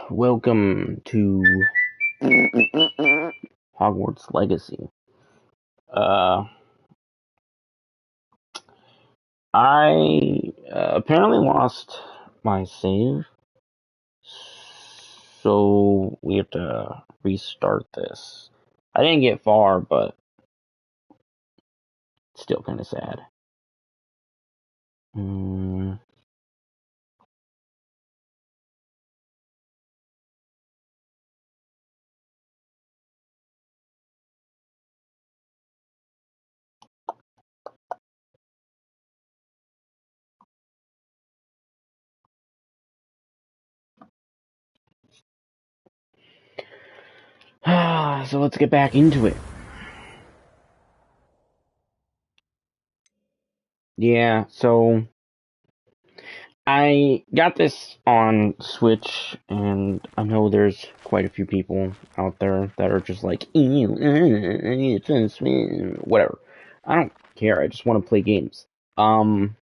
Welcome to Hogwarts Legacy. Uh, I apparently lost my save, so we have to restart this. I didn't get far, but still kind of sad. Mm. So let's get back into it. Yeah, so I got this on Switch, and I know there's quite a few people out there that are just like, ew, it's on Switch," whatever. I don't care. I just want to play games. Um,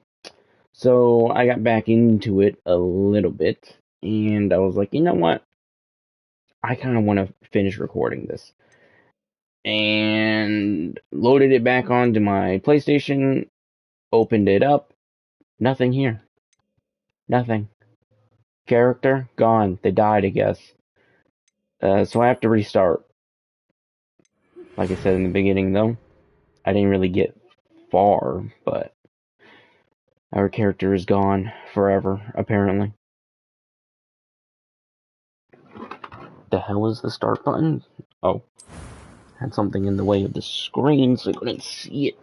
so I got back into it a little bit, and I was like, you know what? I kind of want to finish recording this, and loaded it back onto my PlayStation. Opened it up. Nothing here. Nothing. Character gone. They died, I guess. So I have to restart. Like I said in the beginning, though, I didn't really get far, but our character is gone forever, apparently. The hell is the start button? Oh, had something in the way of the screen, so I couldn't see it.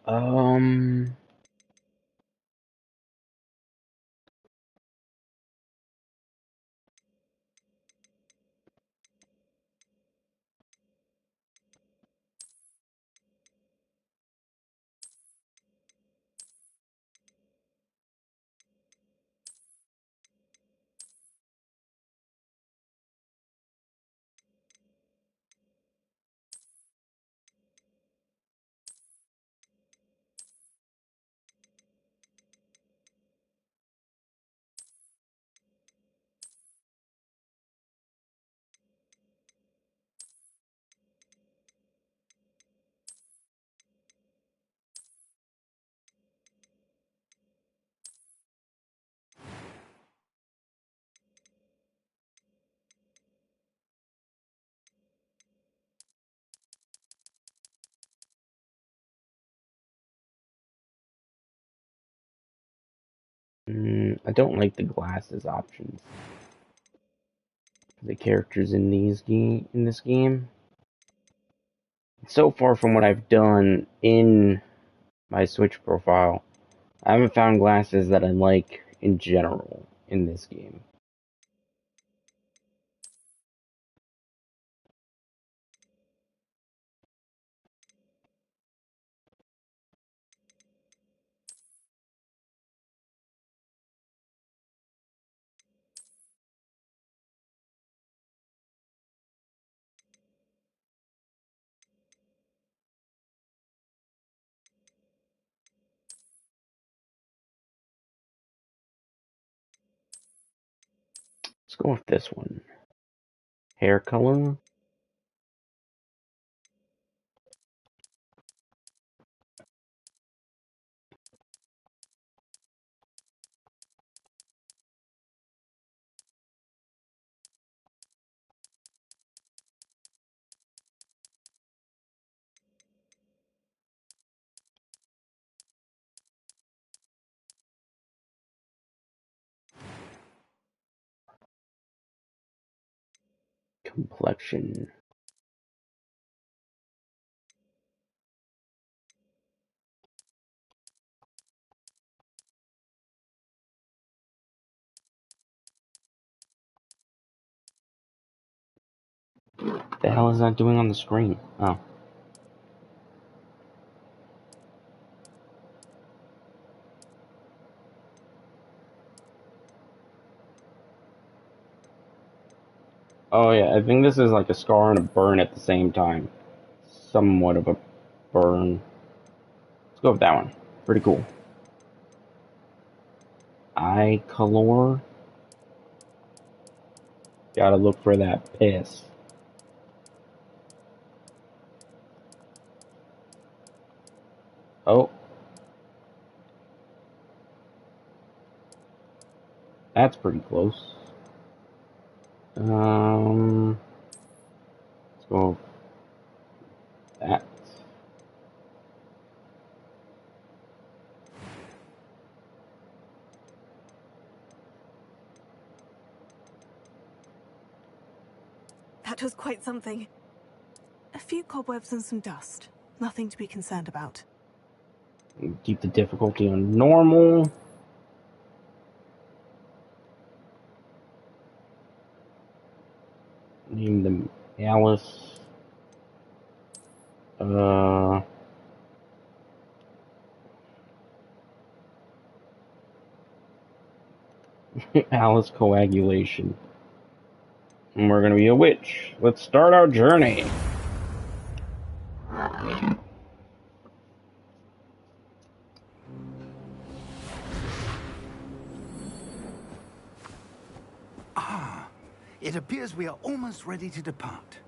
Um, I don't like the glasses options for the characters in this game. So far from what I've done in my Switch profile, I haven't found glasses that I like in general in this game. Let's go with this one. Hair color. Complexion. The hell is that doing on the screen? Oh. Oh yeah, I think this is like a scar and a burn at the same time. Somewhat of a burn. go with that one. Pretty cool. Eye color. Gotta look for that piss. Oh. That's pretty close. Let's go with that. That was quite something. A few cobwebs and some dust. Nothing to be concerned about. Keep the difficulty on normal. Name them Alice. Alice coagulation. And we're gonna be a witch. Let's start our journey. It appears we are almost ready to depart.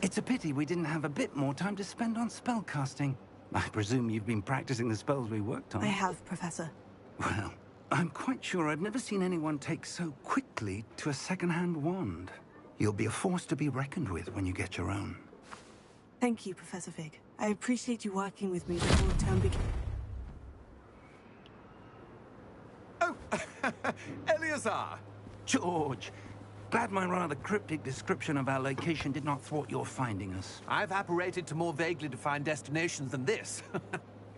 It's a pity we didn't have a bit more time to spend on spellcasting. I presume you've been practicing the spells we worked on. I have, Professor. Well, I'm quite sure I've never seen anyone take so quickly to a second-hand wand. You'll be a force to be reckoned with when you get your own. Thank you, Professor Fig. I appreciate you working with me before the term begins. Oh, Eleazar! George, glad my rather cryptic description of our location did not thwart your finding us. I've apparated to more vaguely defined destinations than this.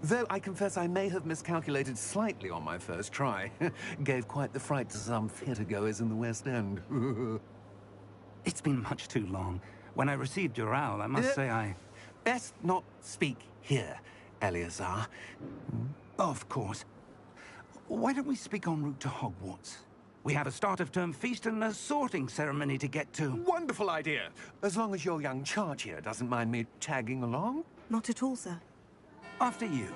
Though I confess I may have miscalculated slightly on my first try. Gave quite the fright to some theatre-goers in the West End. It's been much too long. When I received your owl, I must say I... Best not speak here, Eleazar. Of course. Why don't we speak en route to Hogwarts? We have a start-of-term feast and a sorting ceremony to get to. Wonderful idea! As long as your young charge here doesn't mind me tagging along. Not at all, sir. After you.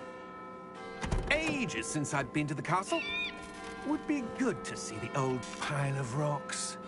Ages since I've been to the castle. Would be good to see the old pile of rocks.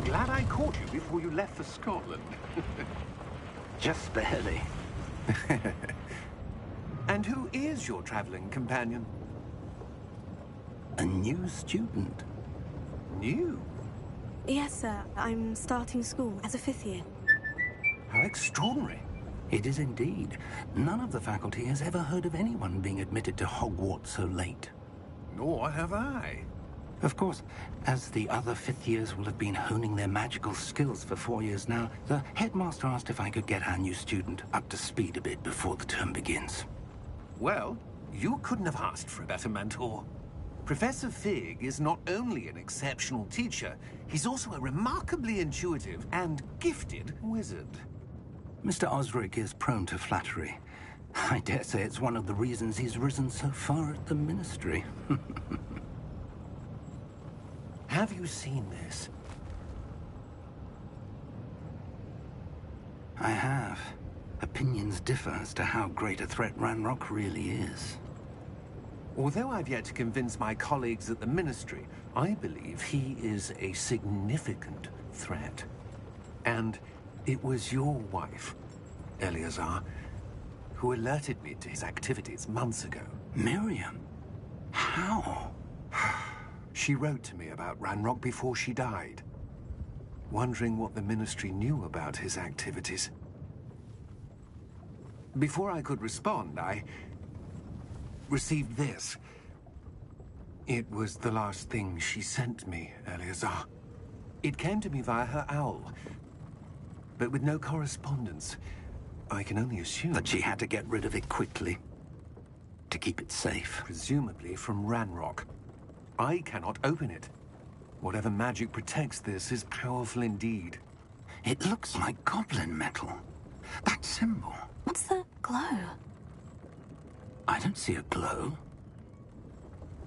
Glad I caught you before you left for Scotland. Just barely. And who is your traveling companion? A new student. New? Yes, sir. I'm starting school as a 5th year. How extraordinary. It is indeed. None of the faculty has ever heard of anyone being admitted to Hogwarts so late. Nor have I. Of course, as the other 5th years will have been honing their magical skills for 4 years now, the headmaster asked if I could get our new student up to speed a bit before the term begins. Well, you couldn't have asked for a better mentor. Professor Fig is not only an exceptional teacher, he's also a remarkably intuitive and gifted wizard. Mr. Osric is prone to flattery. I dare say it's one of the reasons he's risen so far at the Ministry. Have you seen this? I have. Opinions differ as to how great a threat Ranrock really is. Although I've yet to convince my colleagues at the Ministry, I believe he is a significant threat. And it was your wife, Eleazar, who alerted me to his activities months ago. Miriam? How? She wrote to me about Ranrock before she died, wondering what the Ministry knew about his activities. Before I could respond, I received this. It was the last thing she sent me, Eleazar. It came to me via her owl, but with no correspondence. I can only assume That she had to get rid of it quickly, to keep it safe. presumably from Ranrock. I cannot open it. Whatever magic protects this is powerful indeed. It looks like goblin metal. That symbol. What's that glow? I don't see a glow.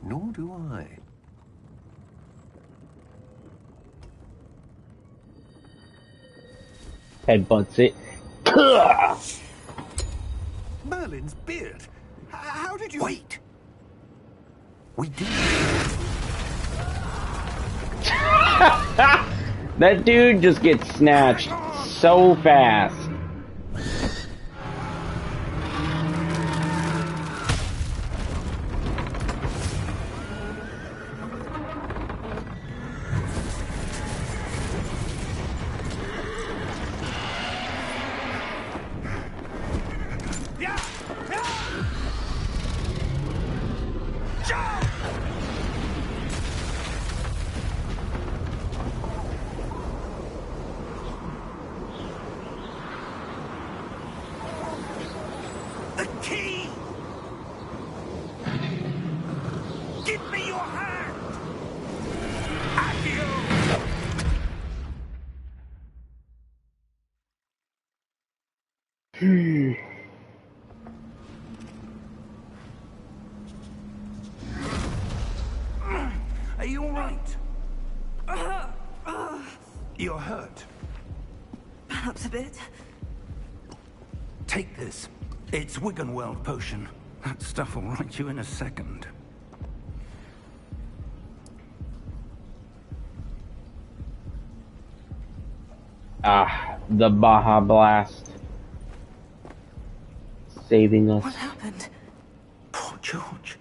Nor do I. Headbutts it. Merlin's beard. How did you... Wait! We did. That dude just gets snatched so fast. The key! Give me your hand! Accio! Are you all right? You're hurt. Perhaps a bit. Take this. It's Wiggenweld potion. That stuff will right you in a second. Ah, the Baja Blast. Saving us. What happened? Poor George.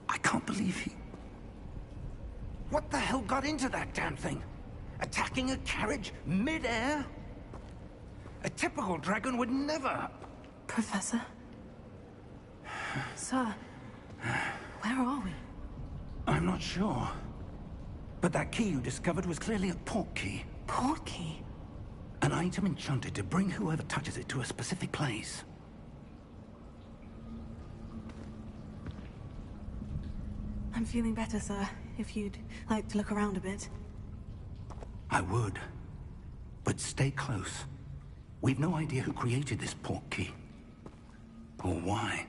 I can't believe he... What the hell got into that damn thing? Attacking a carriage mid-air? A typical dragon would never... Professor? Sir, where are we? I'm not sure. But that key you discovered was clearly a port key. Port key? An item enchanted to bring whoever touches it to a specific place. I'm feeling better, sir. If you'd like to look around a bit. I would. But stay close. We've no idea who created this port key. Or why.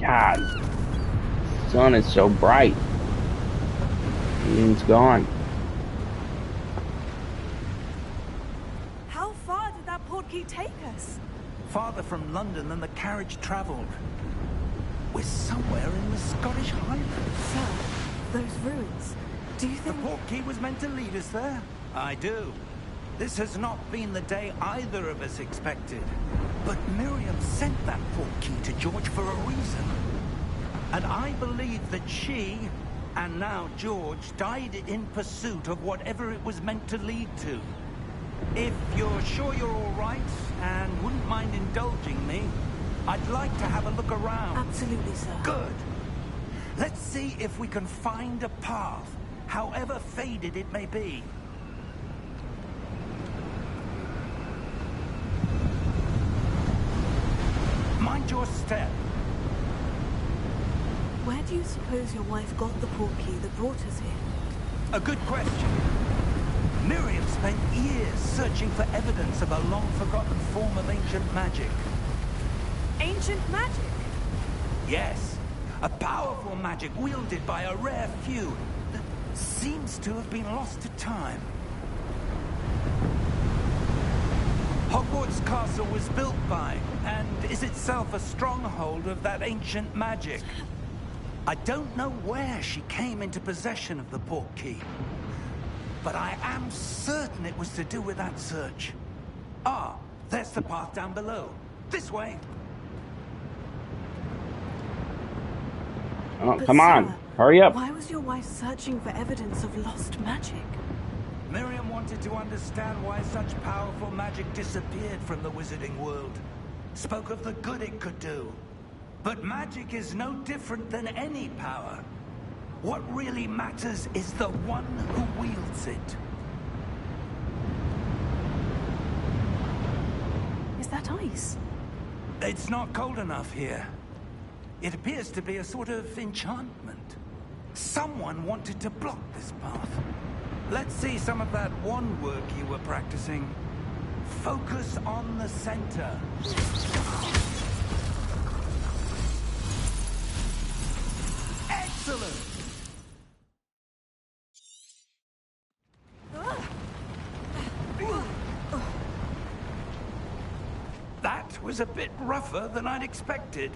God, the sun is so bright. It's gone. How far did that port key take us? Farther from London than the carriage traveled. We're somewhere in the Scottish Highlands. Sir, those ruins. Do you The think... port key was meant to lead us there? I do. This has not been the day either of us expected. But Miriam sent that port key to George for a reason. And I believe that she, and now George, died in pursuit of whatever it was meant to lead to. If you're sure you're all right, and wouldn't mind indulging me, I'd like to have a look around. Absolutely, sir. Good. Let's see if we can find a path, however faded it may be. Mind your step. Where do you suppose your wife got the port key that brought us here? A good question. Miriam spent years searching for evidence of a long-forgotten form of ancient magic. Ancient magic? Yes, a powerful magic wielded by a rare few that seems to have been lost to time. Hogwarts Castle was built by, and is itself a stronghold of that ancient magic. I don't know where she came into possession of the portkey, but I am certain it was to do with that search. Ah, there's the path down below. This way. Oh, But come on. sir, Hurry up. why was your wife searching for evidence of lost magic? Miriam wanted to understand why such powerful magic disappeared from the wizarding world. Spoke of the good it could do. But magic is no different than any power. What really matters is the one who wields it. Is that ice? It's not cold enough here. It appears to be a sort of enchantment. Someone wanted to block this path. Let's see some of that wand work you were practicing. Focus on the center. Excellent! That was a bit rougher than I'd expected.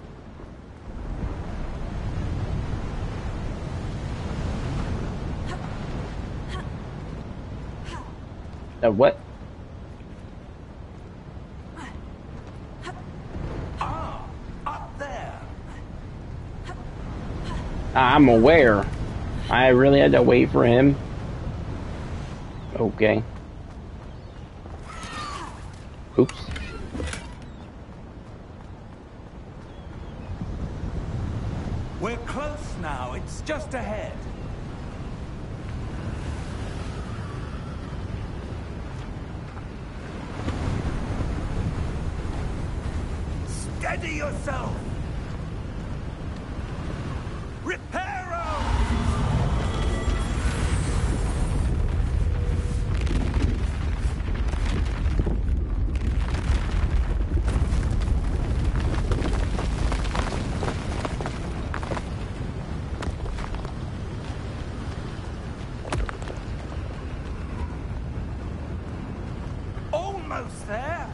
What? Ah, up there. I'm aware. I really had to wait for him. Okay. Oops. We're close now. It's just ahead. Steady yourself! Reparo! Almost there!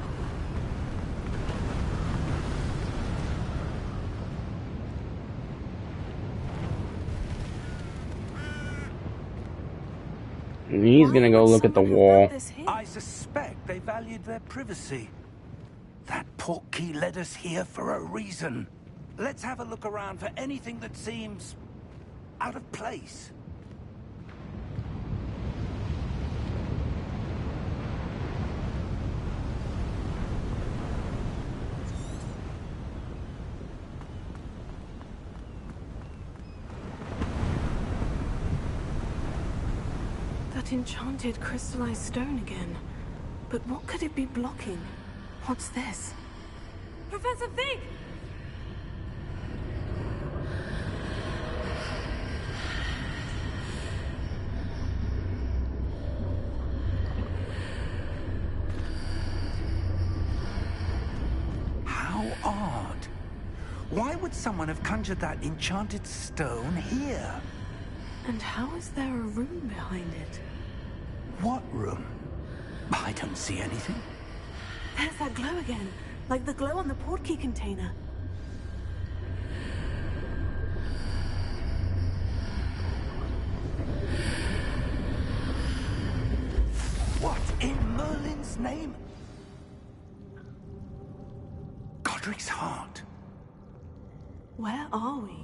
He's gonna go look at the wall. I suspect they valued their privacy. That portkey led us here for a reason. Let's have a look around for anything that seems out of place. That enchanted crystallized stone again. But what could it be blocking? What's this? Professor Fig! How odd. Why would someone have conjured that enchanted stone here? And how is there a room behind it? What room? I don't see anything. There's that glow again, like the glow on the portkey container. What in Merlin's name? Godric's heart. Where are we?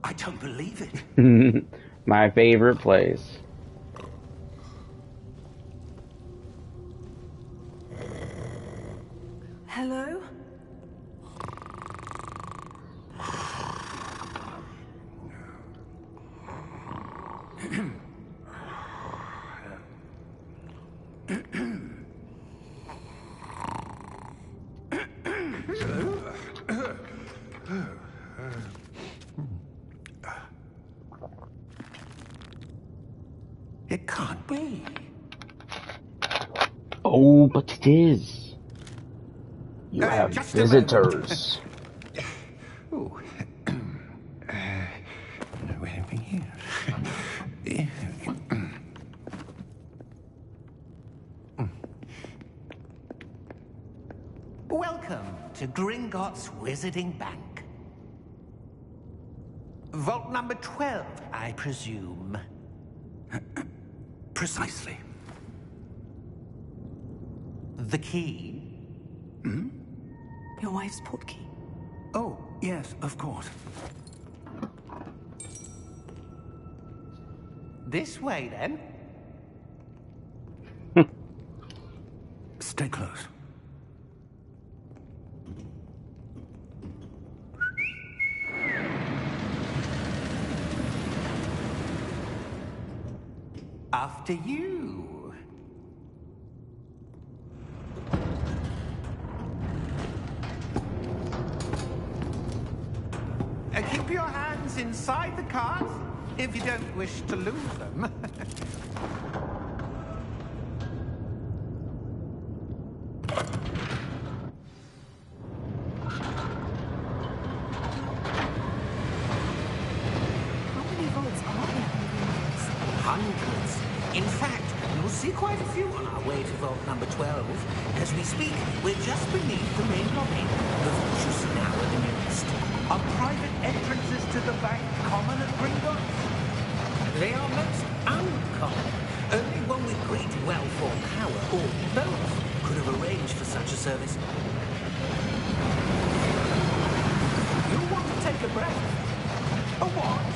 I don't believe it. My favorite place. Hello? It can't be. Oh, but it is. You have Just a visitors. Ooh. to Gringotts Wizarding Bank. Vault number 12, I presume. Precisely. The key? Your wife's portkey. Oh, yes, of course. This way, then. Stay close. After you. Keep your hands inside the cart if you don't wish to lose them. How many vaults are there in Hogwarts? Hundreds. In fact, you'll see quite a few on our way to vault number 12. As we speak, we're just beneath the main lobby. The vault you see now are the nearest. Are private entrances to the bank common at Gringotts? They are most uncommon. Only one with great wealth or power, or both, could have arranged for such a service. You'll want to take a breath. A what?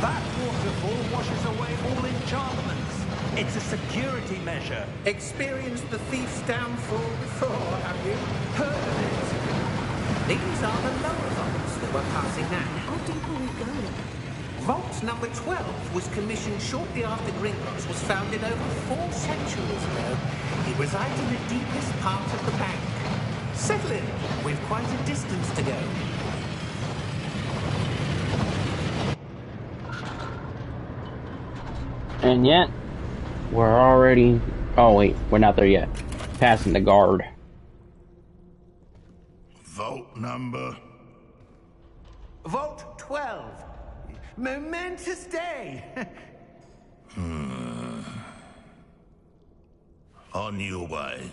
That waterfall washes away all enchantments. It's a security measure. Experienced the thief's downfall before, have you? Heard of it? These are the lower vaults that we're passing now. How deep are we going? Vault number 12 was commissioned shortly after Gringotts was founded over 4 centuries ago. It resides in the deepest part of the bank. Settle in. We've quite a distance to go. And yet, we're already... Oh wait, we're not there yet. Passing the guard. Vault number. Vault 12. Momentous day. On your way.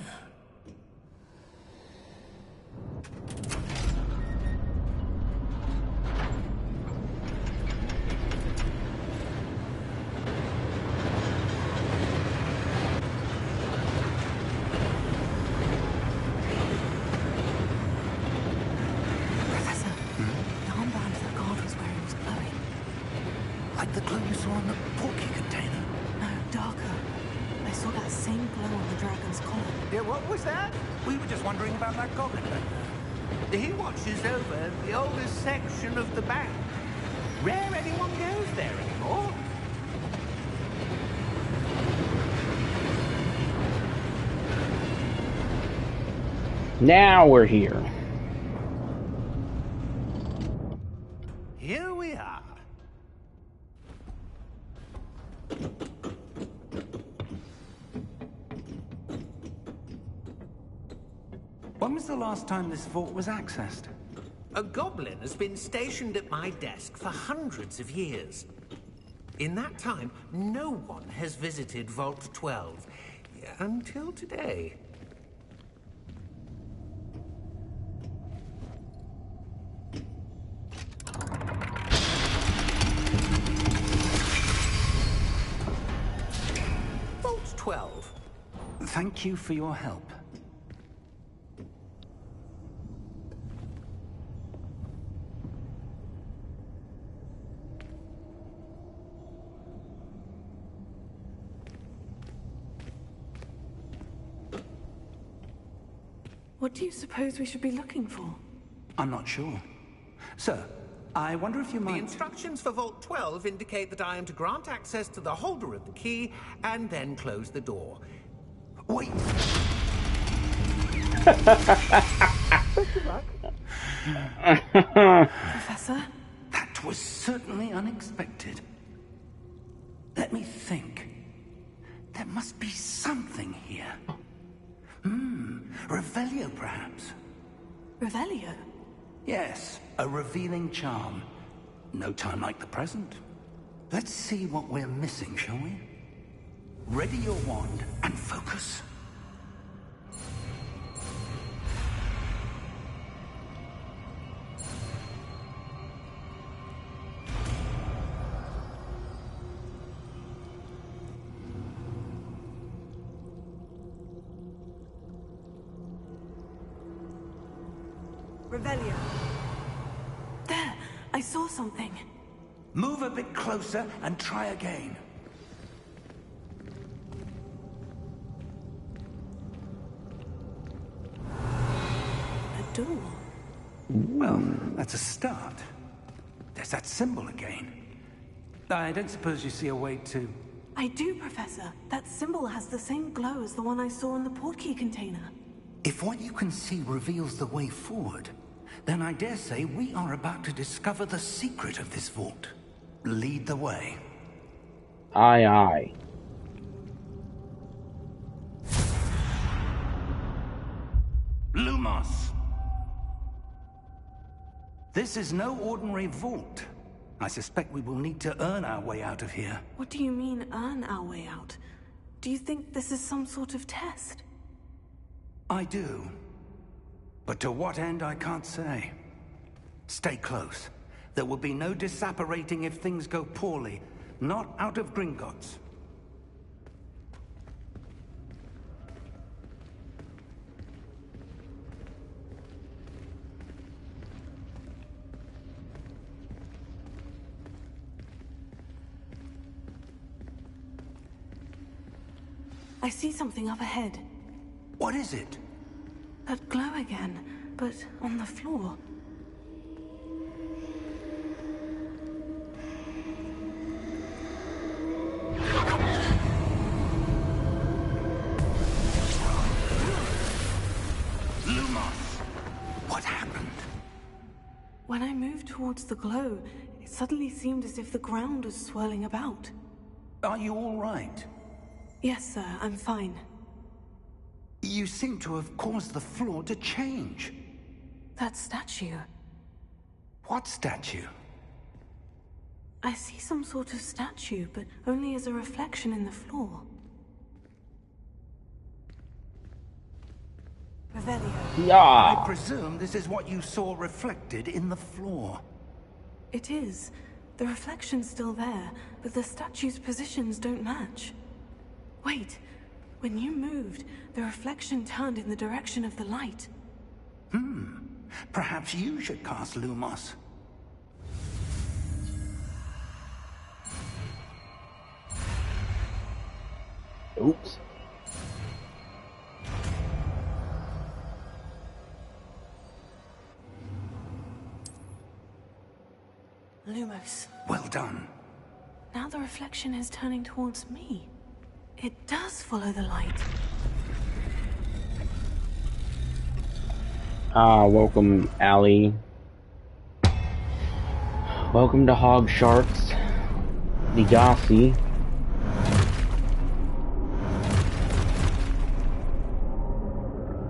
Professor, the armband that guard was wearing was glowing. Like the glow you saw on the portkey container. No, darker. I saw that same glow on the dragon's collar. Yeah, what was that? We were just wondering about that goblin. He watches over the oldest section of the bank. Rare anyone goes there anymore. Now we're here. Here we are. When was the last time this vault was accessed? A goblin has been stationed at my desk for hundreds of years. In that time, no one has visited Vault 12 until today. Vault 12. Thank you for your help. What do you suppose we should be looking for? I'm not sure. Sir, I wonder if you The might... instructions for Vault 12 indicate that I am to grant access to the holder of the key and then close the door. Wait! Professor? That was certainly unexpected. Let me think. There must be something here. Revelio, perhaps. Revelio? Yes, a revealing charm. No time like the present. Let's see what we're missing, shall we? Ready your wand and focus. Revelio. There! I saw something. Move a bit closer and try again. A door. Well, that's a start. There's that symbol again. I don't suppose you see a way to... I do, Professor. That symbol has the same glow as the one I saw in the portkey container. If what you can see reveals the way forward, then I dare say we are about to discover the secret of this vault. Lead the way. Aye, aye. Lumos! This is no ordinary vault. I suspect we will need to earn our way out of here. What do you mean, earn our way out? Do you think this is some sort of test? I do. But to what end, I can't say. Stay close. There will be no disapparating if things go poorly. Not out of Gringotts. I see something up ahead. What is it? That glow again, but on the floor. Lumos! What happened? When I moved towards the glow, it suddenly seemed as if the ground was swirling about. Are you all right? Yes, sir, I'm fine. You seem to have caused the floor to change. That statue. What statue? I see some sort of statue, but only as a reflection in the floor. Revelio. I Yeah. presume this is what you saw reflected in the floor. It is. The reflection's still there, but the statue's positions don't match. Wait. When you moved, the reflection turned in the direction of the light. Perhaps you should cast Lumos. Oops. Lumos. Well done. Now the reflection is turning towards me. It does follow the light. Ah, welcome, Allie. Welcome to Hogsharts. The Gossie.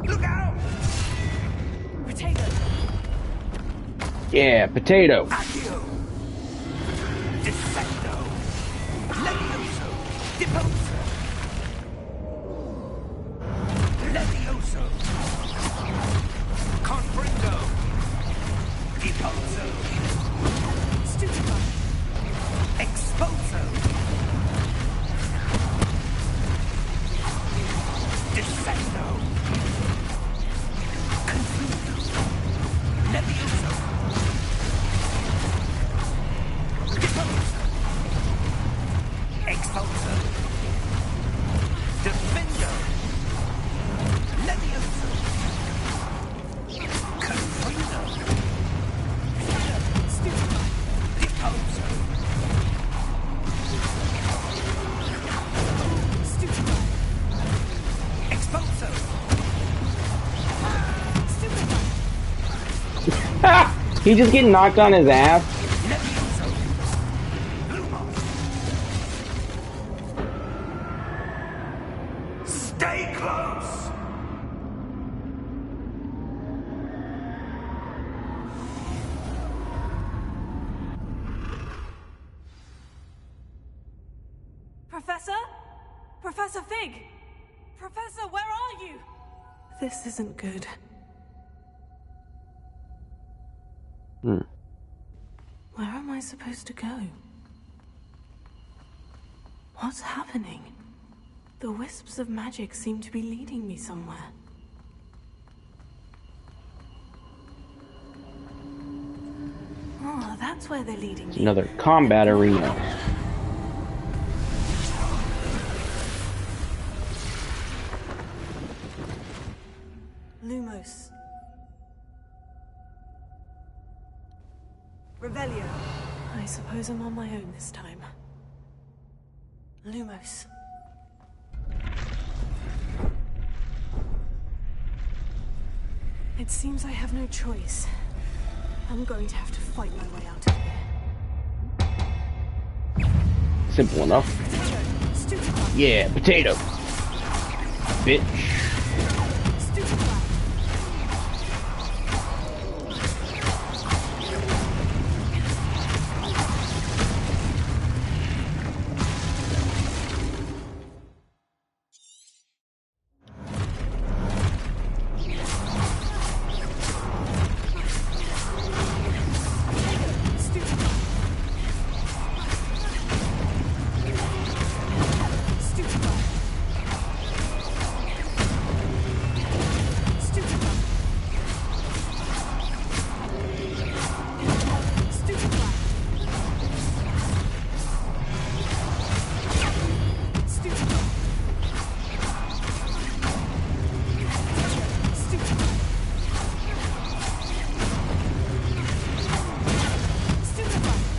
Look out! Potato! Yeah, potato. Accio! Dissecto! Levioso! Deposo! Levioso! Confringo! Deposo! Stupido! Exposo! Dissecto! Confringo! Levioso! Deposo! Expulso! Defendo! Levioso! Confringo! Stupido! Deposo! Stupido! Expulso! Stupido! Ha! He just getting knocked on his ass. Levioso! Lumos! Stay close! Professor? Professor Fig! Professor, where are you? This isn't good. Hmm. Where am I supposed to go? What's happening? The wisps of magic seem to be leading me somewhere. that's where they're leading It's me. another combat arena. Lumos. Revelio. I suppose I'm on my own this time. Lumos. It seems I have no choice. I'm going to have to fight my way out of here. Simple enough. Potato. Stupid. Yeah, potatoes. Bitch. Stupid.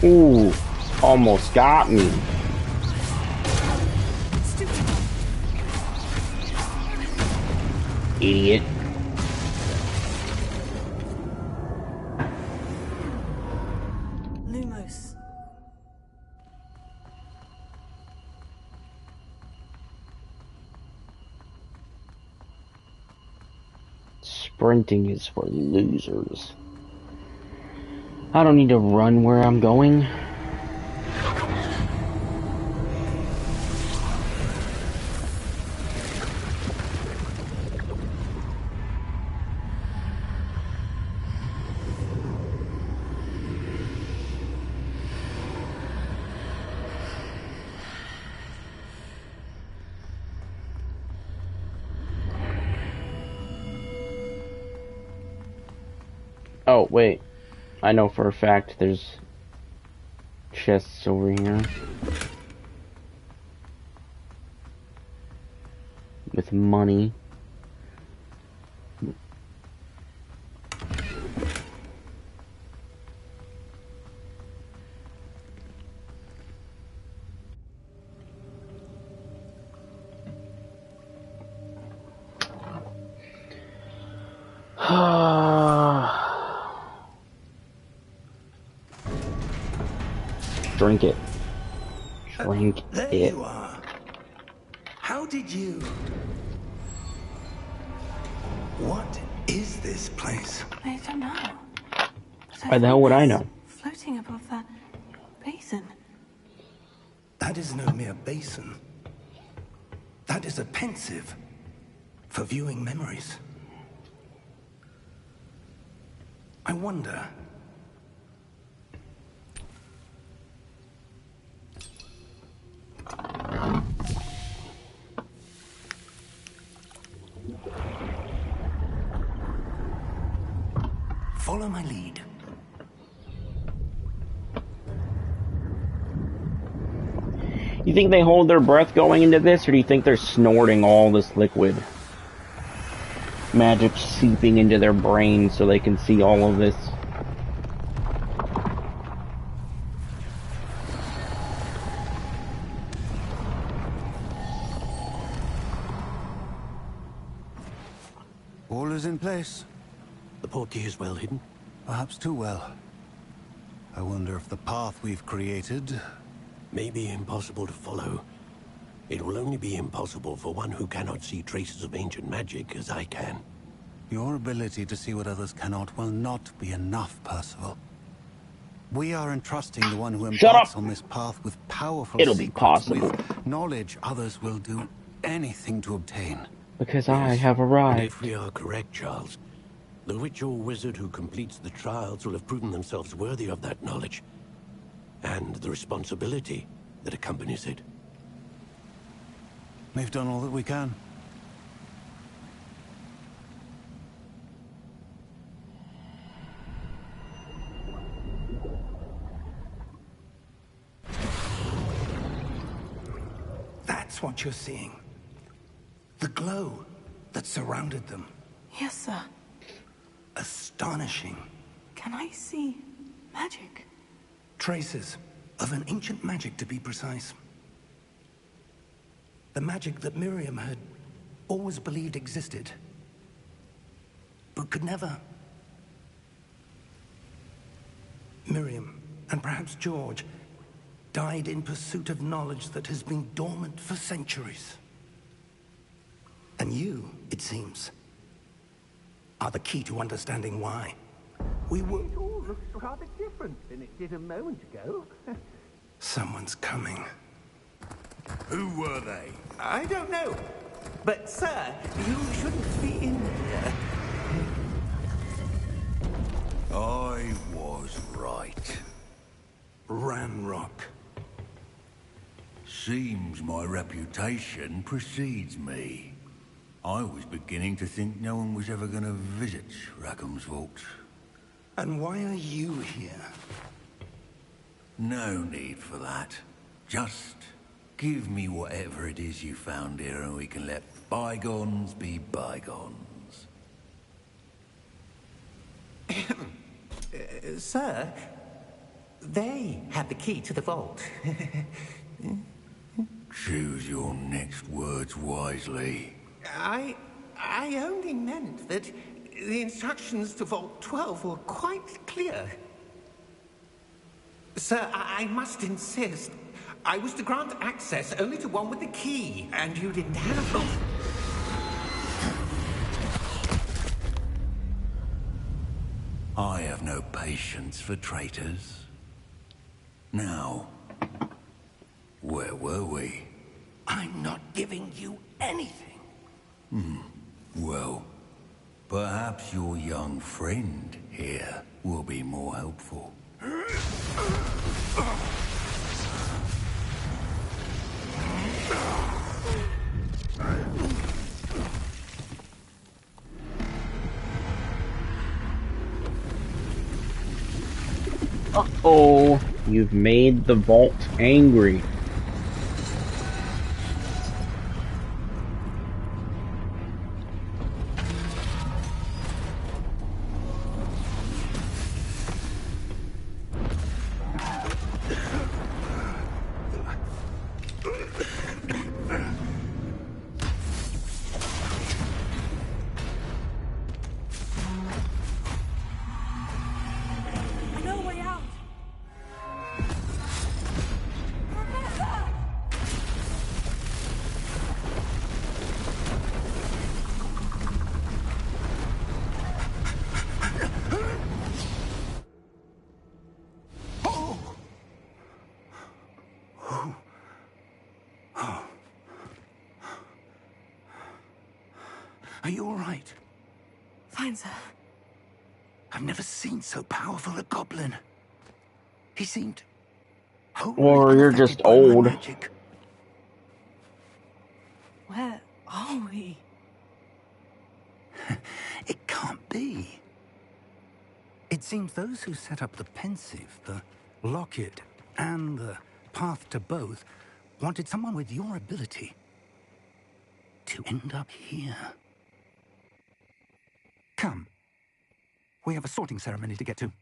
Ooh, almost got me. Idiot. Lumos. Sprinting is for losers. I don't need to run where I'm going. Oh, wait. I know for a fact there's chests over here. With money. Drink it. Drink There it. you are. How did you... What is this place? I don't know. Why the hell would I know? Floating above that basin. That is no mere basin. That is a pensive for viewing memories. I wonder... Follow my lead. You think they hold their breath going into this, or do you think they're snorting all this liquid? Magic seeping into their brain so they can see all of this. All is in place. The portkey is well hidden. Perhaps too well. I wonder if the path we've created... May be impossible to follow. It will only be impossible for one who cannot see traces of ancient magic as I can. Your ability to see what others cannot will not be enough, Percival. We are entrusting the one who embarks on this path with powerful It'll be secrets, possible. with knowledge others will do anything to obtain. Because I have And arrived. if we are correct, Charles, the witch or wizard who completes the trials will have proven themselves worthy of that knowledge. And the responsibility that accompanies it. We've done all that we can. That's what you're seeing. The glow that surrounded them. Yes, sir. Astonishing. Can I see magic? Traces of an ancient magic, to be precise. The magic that Miriam had always believed existed, but could never. Miriam, and perhaps George, died in pursuit of knowledge that has been dormant for centuries. And you, it seems, are the key to understanding why. We were... It all looks rather different than it did a moment ago. Someone's coming. Who were they? I don't know. But, sir, you shouldn't be in here. I was right. Ranrock. Seems my reputation precedes me. I was beginning to think no one was ever going to visit Rackham's vault. And why are you here? No need for that. Just give me whatever it is you found here and we can let bygones be bygones. Sir, they have the key to the vault. Choose your next words wisely. I only meant that the instructions to Vault 12 were quite clear. Sir, I must insist. I was to grant access only to one with the key, and you didn't have it. I have no patience for traitors. Now, where were we? I'm not giving you anything. Well, perhaps your young friend here will be more helpful. Uh-oh, you've made the vault angry. I know a way out. Are you all right? Fine, sir. I've never seen so powerful a goblin. He seemed wholly Or you're unaffected just by my old. magic. Where are we? It can't be. It seems those who set up the pensive, the locket, and the path to both wanted someone with your ability to end up here. Come. We have a sorting ceremony to get to.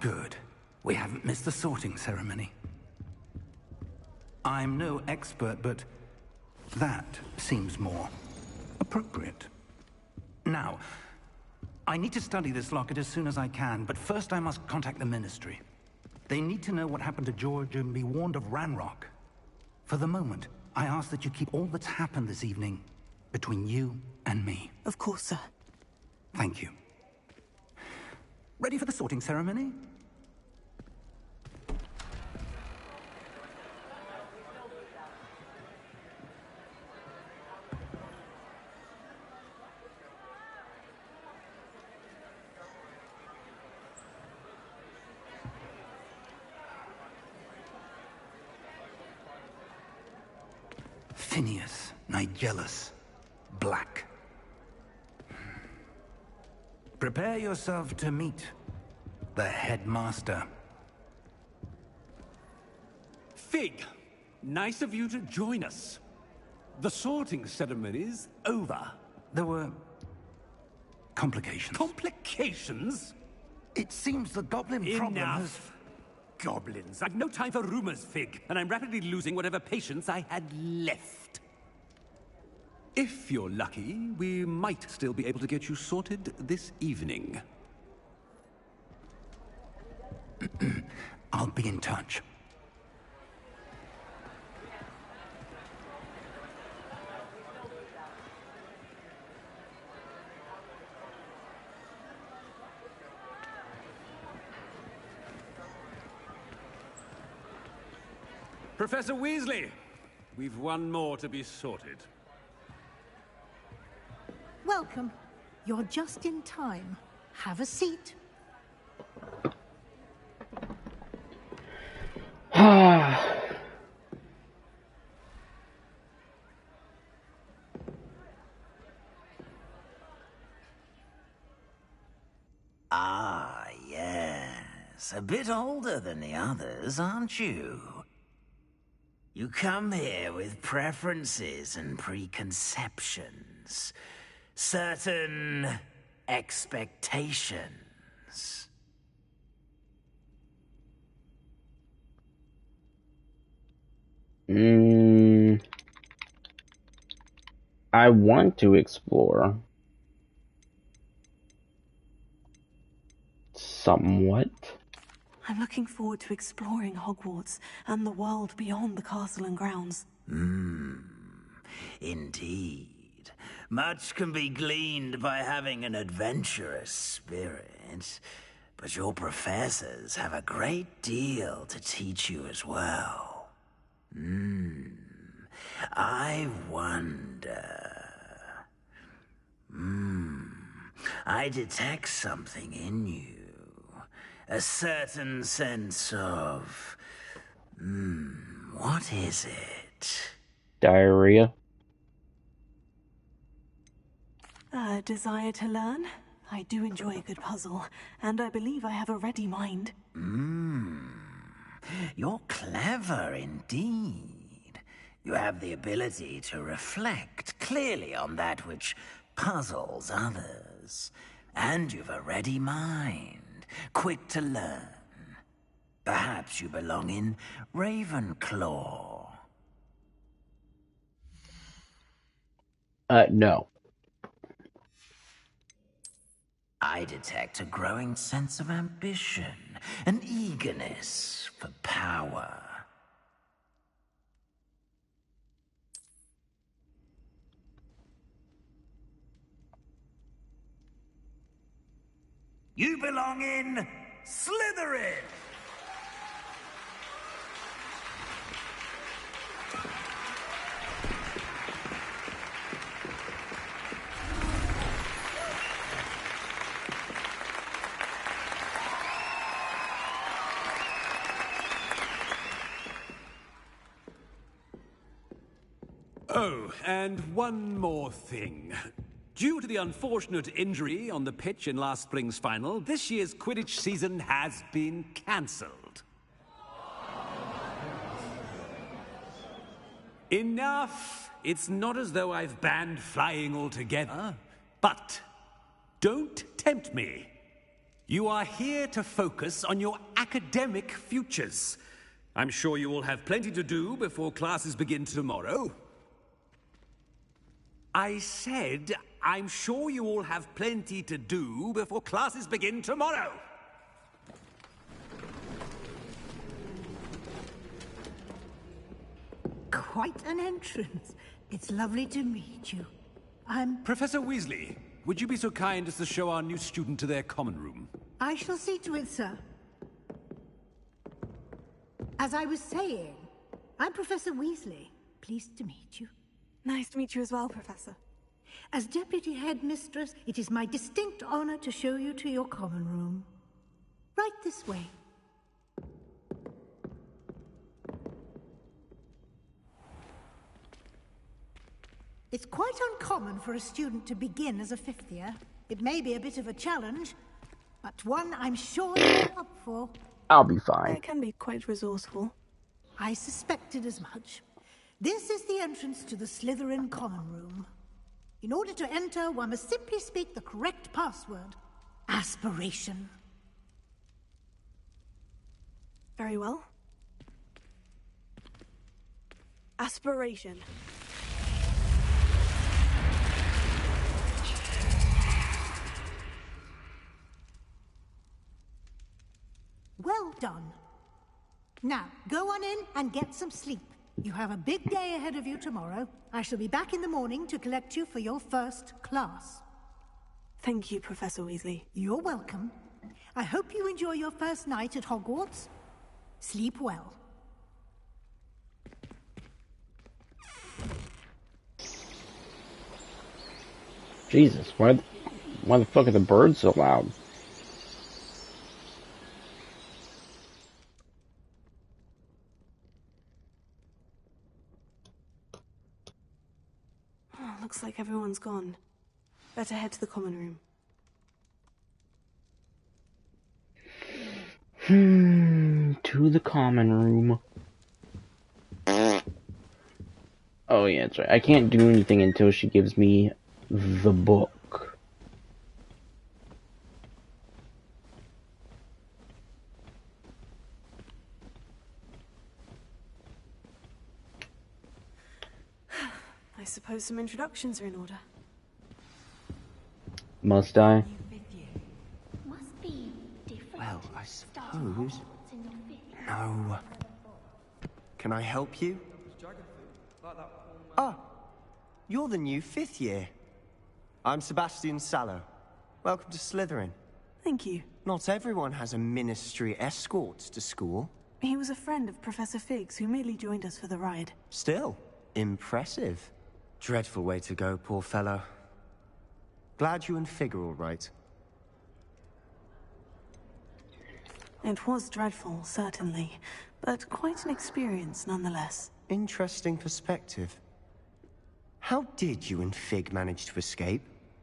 Good. We haven't missed the sorting ceremony. I'm no expert, but that seems more appropriate. Now, I need to study this locket as soon as I can, but first I must contact the Ministry. They need to know what happened to George and be warned of Ranrock. For the moment, I ask that you keep all that's happened this evening between you and me. Of course, sir. Thank you. Ready for the sorting ceremony? Phineas, Nigellus, Black. Prepare yourself to meet the headmaster. Fig, nice of you to join us. The sorting ceremony's over. There were complications. Complications? It seems the goblin problem has... Enough. Goblins. I've no time for rumors, Fig, and I'm rapidly losing whatever patience I had left. If you're lucky, we might still be able to get you sorted this evening. I'll be in touch. Professor Weasley, we've one more to be sorted. Welcome. You're just in time. Have a seat. Ah, yes. A bit older than the others, aren't you? You come here with preferences and preconceptions. Certain expectations. I want to explore. Somewhat. I'm looking forward to exploring Hogwarts and the world beyond the castle and grounds. Indeed. Much can be gleaned by having an adventurous spirit, but your professors have a great deal to teach you as well. I wonder... I detect something in you. A certain sense of... what is it? Diarrhea. A desire to learn? I do enjoy a good puzzle, and I believe I have a ready mind. You're clever indeed. You have the ability to reflect clearly on that which puzzles others. And you've a ready mind, quick to learn. Perhaps you belong in Ravenclaw. No. I detect a growing sense of ambition, an eagerness for power. You belong in Slytherin! Oh, and one more thing. Due to the unfortunate injury on the pitch in last spring's final, this year's Quidditch season has been cancelled. Enough! It's not as though I've banned flying altogether. But don't tempt me. You are here to focus on your academic futures. I'm sure you all have plenty to do before classes begin tomorrow. I said, I'm sure you all have plenty to do before classes begin tomorrow. Quite an entrance. It's lovely to meet you. Professor Weasley, would you be so kind as to show our new student to their common room? I shall see to it, sir. As I was saying, I'm Professor Weasley. Pleased to meet you. Nice to meet you as well, Professor. As Deputy Headmistress, it is my distinct honor to show you to your common room. Right this way. It's quite uncommon for a student to begin as a fifth year. It may be a bit of a challenge, but one I'm sure you're up for. I'll be fine. I can be quite resourceful. I suspected as much. This is the entrance to the Slytherin common room. In order to enter, one must simply speak the correct password. Aspiration. Very well. Aspiration. Well done. Now, go on in and get some sleep. You have a big day ahead of you tomorrow. I shall be back in the morning to collect you for your first class. Thank you, Professor Weasley. You're welcome. I hope you enjoy your first night at Hogwarts. Sleep well. Jesus, why the fuck are the birds so loud? Oh, looks like everyone's gone. Better head to the common room. To the common room. Oh yeah, that's right. I can't do anything until she gives me the book. I suppose some introductions are in order. Must I? Must be different. Well, I suppose. No. Can I help you? Ah, you're the new fifth year. I'm Sebastian Sallow. Welcome to Slytherin. Thank you. Not everyone has a ministry escort to school. He was a friend of Professor Fig's who merely joined us for the ride. Still, impressive. Dreadful way to go, poor fellow. Glad you and Fig are all right. It was dreadful, certainly, but quite an experience nonetheless. Interesting perspective. How did you and Fig manage to escape?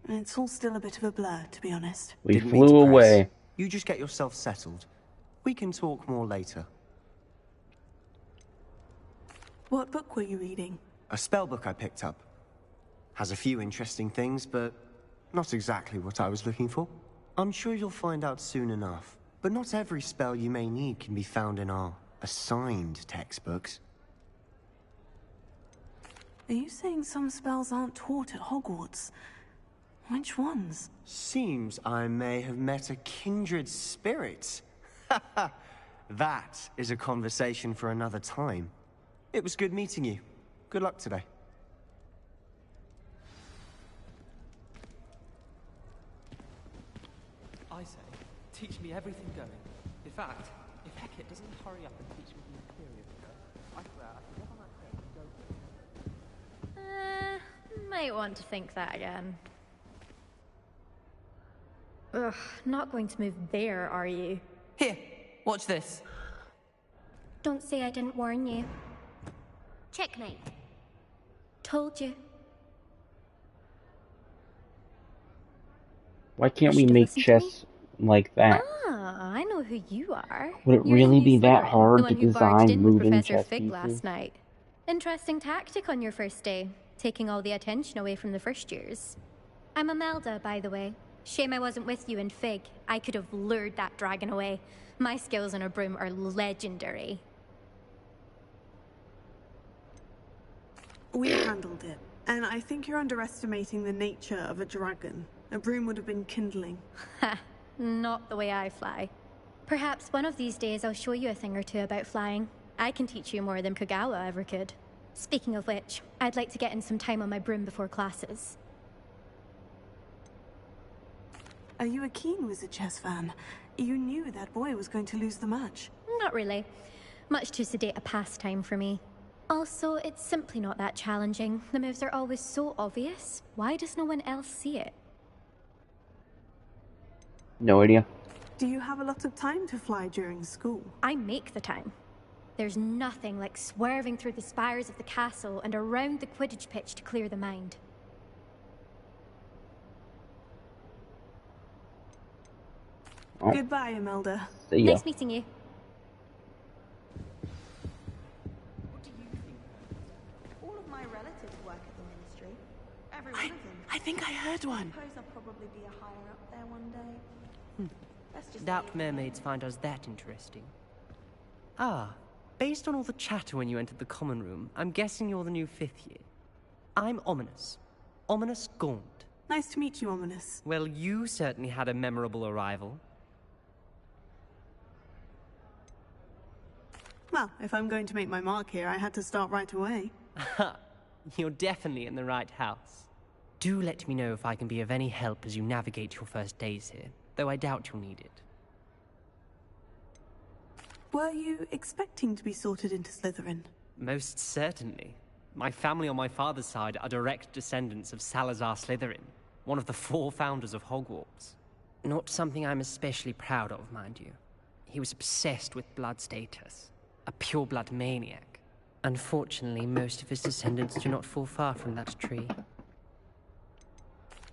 It's all still a bit of a blur, to be honest. We Didn't mean to flew press. away. You just get yourself settled. We can talk more later. What book were you reading? A spell book I picked up. Has a few interesting things, but not exactly what I was looking for. I'm sure you'll find out soon enough. But not every spell you may need can be found in our assigned textbooks. Are you saying some spells aren't taught at Hogwarts? Which ones? Seems I may have met a kindred spirit. That is a conversation for another time. It was good meeting you. Good luck today. I say, teach me everything going. In fact, if Hecate doesn't hurry up and teach me the Imperium, I swear I can get on that train and go. Might want to think that again. Ugh, not going to move there, are you? Here, watch this. Don't say I didn't warn you. Checkmate. Told you. Why can't we make chess like that? Ah, I know who you are. Would it You're really the be new that Slytherin, hard the to one who barged design in with moving Professor chess Fig pieces? last night. Interesting tactic on your first day, taking all the attention away from the first years. I'm Imelda, by the way. Shame I wasn't with you in Fig. I could have lured that dragon away. My skills on a broom are legendary. We handled it, and I think you're underestimating the nature of a dragon. A broom would have been kindling. Ha! Not the way I fly. Perhaps one of these days I'll show you a thing or two about flying. I can teach you more than Kagawa ever could. Speaking of which, I'd like to get in some time on my broom before classes. Are you a keen Wizard Chess fan? You knew that boy was going to lose the match. Not really. Much too sedate a pastime for me. Also, it's simply not that challenging. The moves are always so obvious. Why does no one else see it? No idea. Do you have a lot of time to fly during school? I make the time. There's nothing like swerving through the spires of the castle and around the Quidditch pitch to clear the mind. Oh. Goodbye, Imelda. See ya. Nice meeting you. What do you think? All of my relatives work at the ministry. Every one of them. I think I heard one. I suppose I'll probably be a higher up there one day. Let's just Doubt mermaids find us that interesting. Ah, based on all the chatter when you entered the common room, I'm guessing you're the new 5th year. I'm Ominous. Ominous Gaunt. Nice to meet you, Ominous. Well, you certainly had a memorable arrival. Well, if I'm going to make my mark here, I had to start right away. You're definitely in the right house. Do let me know if I can be of any help as you navigate your first days here, though I doubt you'll need it. Were you expecting to be sorted into Slytherin? Most certainly. My family on my father's side are direct descendants of Salazar Slytherin, one of the 4 founders of Hogwarts. Not something I'm especially proud of, mind you. He was obsessed with blood status, a pure-blood maniac. Unfortunately, most of his descendants do not fall far from that tree.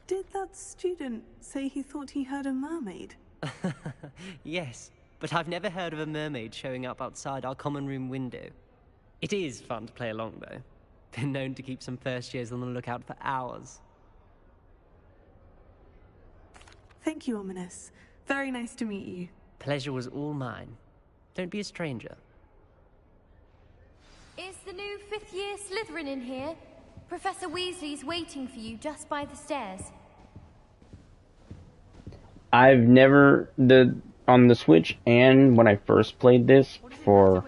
Did that student say he thought he heard a mermaid? Yes, but I've never heard of a mermaid showing up outside our common room window. It is fun to play along, though. Been known to keep some first years on the lookout for hours. Thank you, Ominous. Very nice to meet you. Pleasure was all mine. Don't be a stranger. Is the new 5th year Slytherin in here? Professor Weasley's waiting for you just by the stairs. I've never on the Switch, and when I first played this before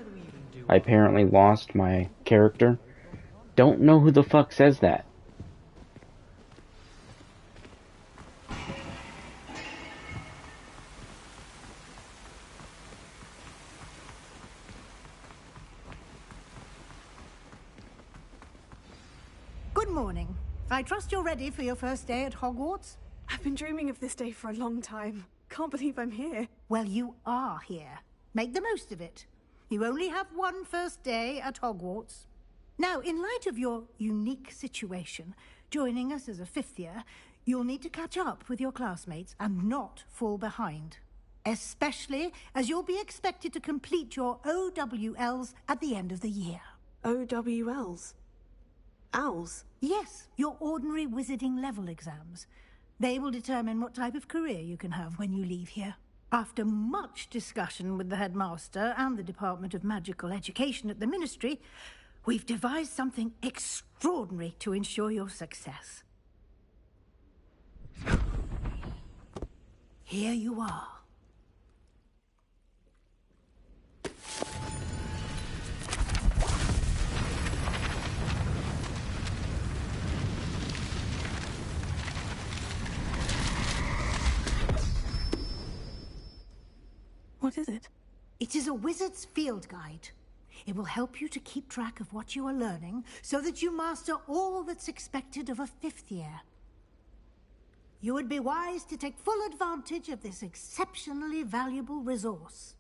I apparently lost my character, don't know who the fuck says that. Good morning. I trust you're ready for your first day at Hogwarts? I've been dreaming of this day for a long time. Can't believe I'm here. Well, you are here. Make the most of it. You only have one first day at Hogwarts. Now, in light of your unique situation, joining us as a 5th year, you'll need to catch up with your classmates and not fall behind. Especially as you'll be expected to complete your OWLs at the end of the year. OWLs? Owls? Yes, your ordinary wizarding level exams. They will determine what type of career you can have when you leave here. After much discussion with the headmaster and the Department of Magical Education at the Ministry, we've devised something extraordinary to ensure your success. Here you are. What is it? It is a wizard's field guide. It will help you to keep track of what you are learning so that you master all that's expected of a 5th year. You would be wise to take full advantage of this exceptionally valuable resource.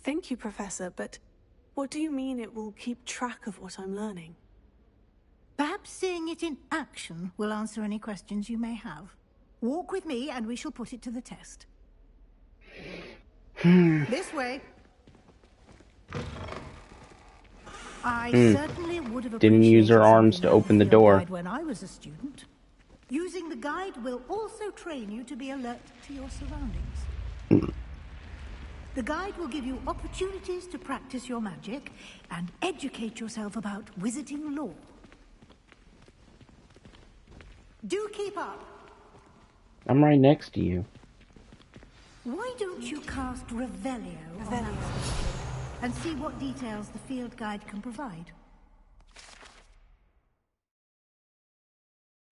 Thank you, Professor, but what do you mean it will keep track of what I'm learning? Perhaps seeing it in action will answer any questions you may have. Walk with me and we shall put it to the test. This way. I certainly wouldn't would have Didn't use her appreciated arms something to like the open the field door. guide when I was a student. Using the guide will also train you to be alert to your surroundings. The guide will give you opportunities to practice your magic and educate yourself about wizarding lore. Do keep up. I'm right next to you. Why don't you cast Revelio on that and see what details the field guide can provide?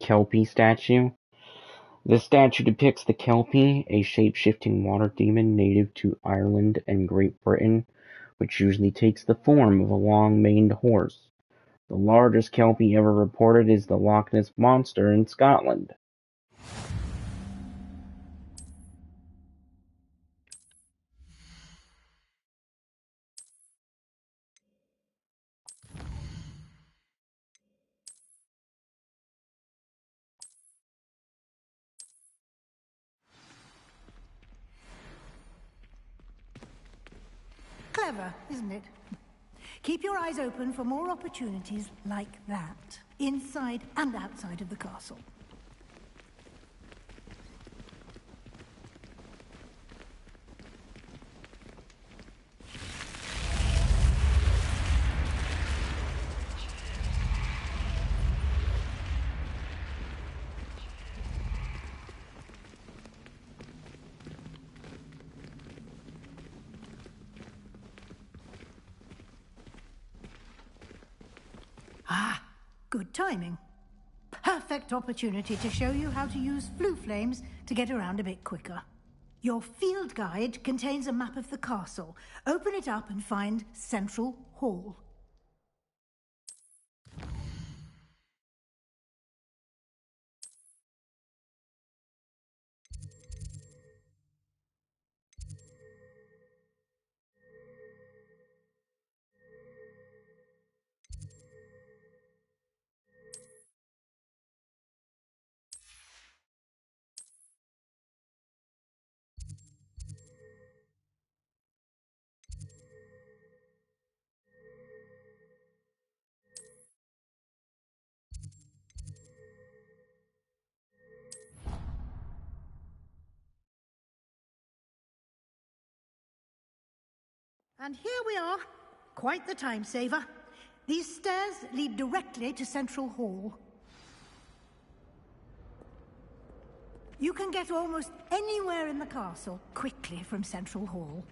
Kelpie statue. The statue depicts the Kelpie, a shape-shifting water demon native to Ireland and Great Britain, which usually takes the form of a long-maned horse. The largest Kelpie ever reported is the Loch Ness Monster in Scotland. Clever, isn't it? Keep your eyes open for more opportunities like that, inside and outside of the castle. Ah, good timing. Perfect opportunity to show you how to use flue flames to get around a bit quicker. Your field guide contains a map of the castle. Open it up and find Central Hall. And here we are. Quite the time saver. These stairs lead directly to Central Hall. You can get almost anywhere in the castle quickly from Central Hall.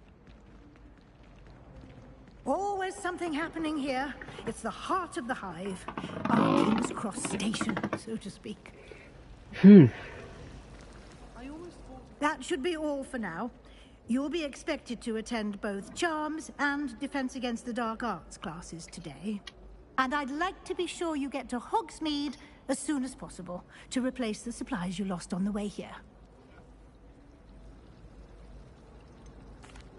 Always something happening here. It's the heart of the hive. Our King's Cross station, so to speak. That should be all for now. You'll be expected to attend both Charms and Defense Against the Dark Arts classes today. And I'd like to be sure you get to Hogsmeade as soon as possible to replace the supplies you lost on the way here.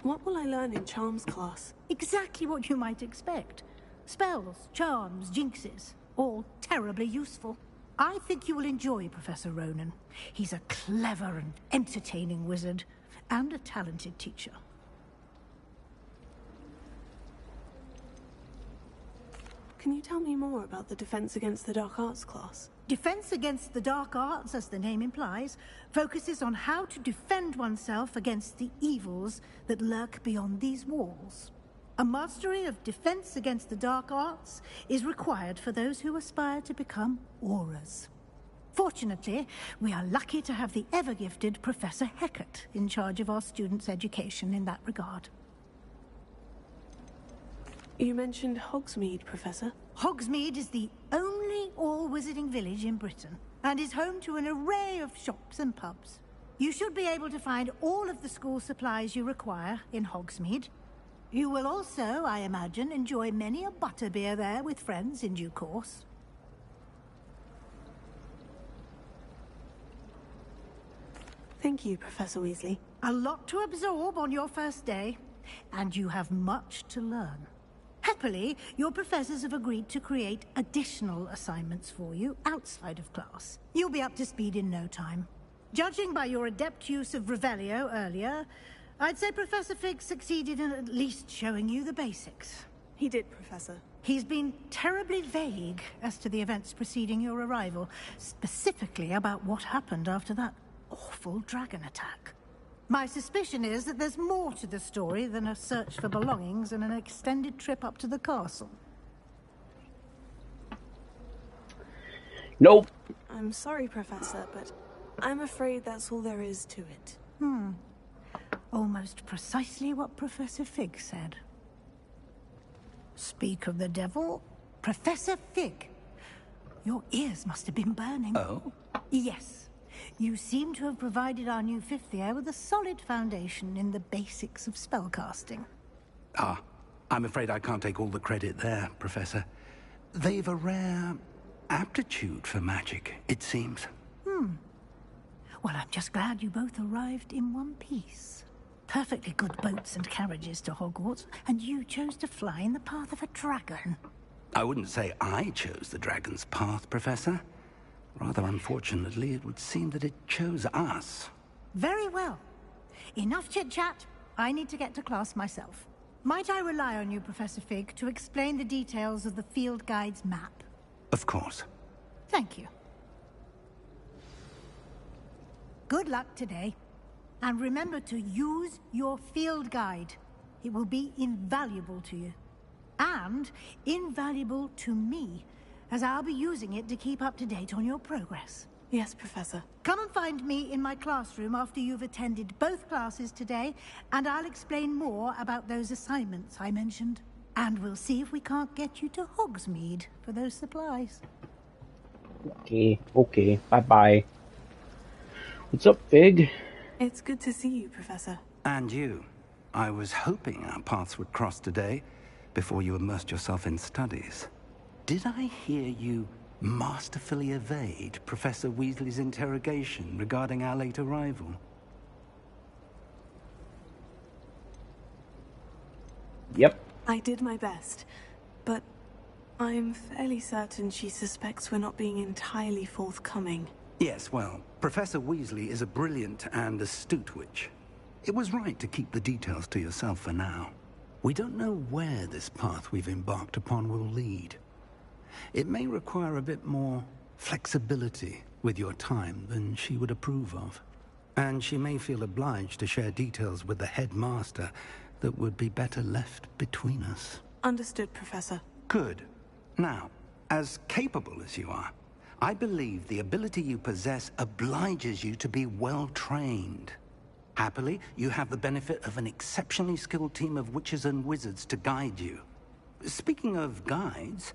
What will I learn in Charms class? Exactly what you might expect. Spells, charms, jinxes, all terribly useful. I think you will enjoy Professor Ronan. He's a clever and entertaining wizard, and a talented teacher. Can you tell me more about the Defense Against the Dark Arts class? Defense Against the Dark Arts, as the name implies, focuses on how to defend oneself against the evils that lurk beyond these walls. A mastery of Defense Against the Dark Arts is required for those who aspire to become auras. Fortunately, we are lucky to have the ever-gifted Professor Hecat in charge of our students' education in that regard. You mentioned Hogsmeade, Professor. Hogsmeade is the only all-wizarding village in Britain, and is home to an array of shops and pubs. You should be able to find all of the school supplies you require in Hogsmeade. You will also, I imagine, enjoy many a butterbeer there with friends in due course. Thank you, Professor Weasley. A lot to absorb on your first day, and you have much to learn. Happily, your professors have agreed to create additional assignments for you outside of class. You'll be up to speed in no time. Judging by your adept use of Revelio earlier, I'd say Professor Fig succeeded in at least showing you the basics. He did, Professor. He's been terribly vague as to the events preceding your arrival, specifically about what happened after that awful dragon attack. My suspicion is that there's more to the story than a search for belongings and an extended trip up to the castle. Nope. I'm sorry, Professor, but I'm afraid that's all there is to it. Almost precisely what Professor Fig said. Speak of the devil, Professor Fig. Your ears must have been burning. Oh? Yes. You seem to have provided our new fifth year with a solid foundation in the basics of spellcasting. Ah, I'm afraid I can't take all the credit there, Professor. They've a rare aptitude for magic, it seems. Well, I'm just glad you both arrived in one piece. Perfectly good boats and carriages to Hogwarts, and you chose to fly in the path of a dragon. I wouldn't say I chose the dragon's path, Professor. Rather unfortunately, it would seem that it chose us. Very well. Enough chit-chat. I need to get to class myself. Might I rely on you, Professor Fig, to explain the details of the field guide's map? Of course. Thank you. Good luck today. And remember to use your field guide. It will be invaluable to you. And invaluable to me, as I'll be using it to keep up to date on your progress. Yes, Professor. Come and find me in my classroom after you've attended both classes today, and I'll explain more about those assignments I mentioned. And we'll see if we can't get you to Hogsmeade for those supplies. Okay. Bye-bye. What's up, Fig? It's good to see you, Professor. And you. I was hoping our paths would cross today, before you immersed yourself in studies. Did I hear you masterfully evade Professor Weasley's interrogation regarding our late arrival? Yep. I did my best, but I'm fairly certain she suspects we're not being entirely forthcoming. Yes, well, Professor Weasley is a brilliant and astute witch. It was right to keep the details to yourself for now. We don't know where this path we've embarked upon will lead. It may require a bit more flexibility with your time than she would approve of. And she may feel obliged to share details with the headmaster that would be better left between us. Understood, Professor. Good. Now, as capable as you are, I believe the ability you possess obliges you to be well-trained. Happily, you have the benefit of an exceptionally skilled team of witches and wizards to guide you. Speaking of guides,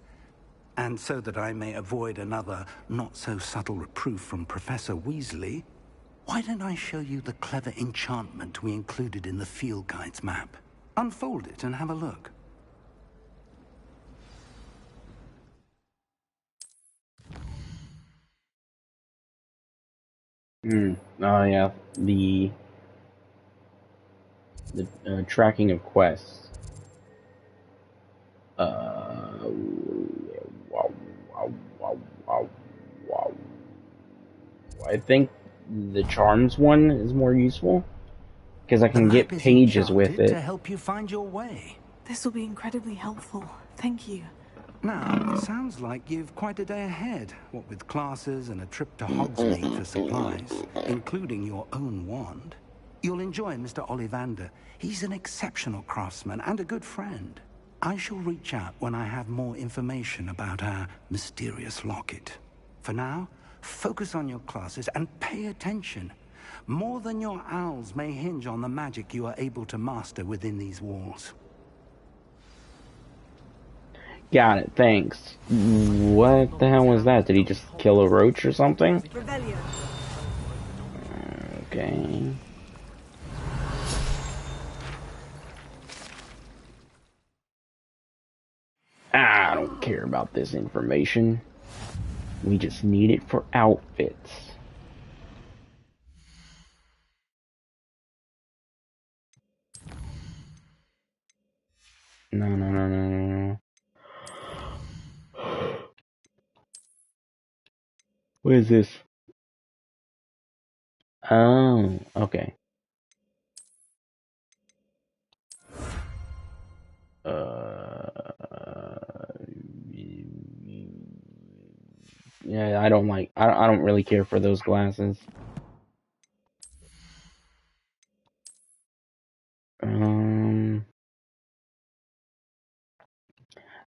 and so that I may avoid another not-so-subtle reproof from Professor Weasley, why don't I show you the clever enchantment we included in the field guide's map? Unfold it and have a look. Oh yeah, the tracking of quests. I think the charms one is more useful because I can get pages with it to help you find your way. This will be incredibly helpful. Thank you. Now, it sounds like you've quite a day ahead, what with classes and a trip to Hogsmeade for supplies, including your own wand. You'll enjoy Mr. Ollivander. He's an exceptional craftsman and a good friend. I shall reach out when I have more information about our mysterious locket. For now, focus on your classes and pay attention. More than your owls may hinge on the magic you are able to master within these walls. Got it, thanks. What the hell was that? Did he just kill a roach or something? Okay. I don't care about this information. We just need it for outfits. No. What is this? Oh, okay. Yeah, I don't really care for those glasses.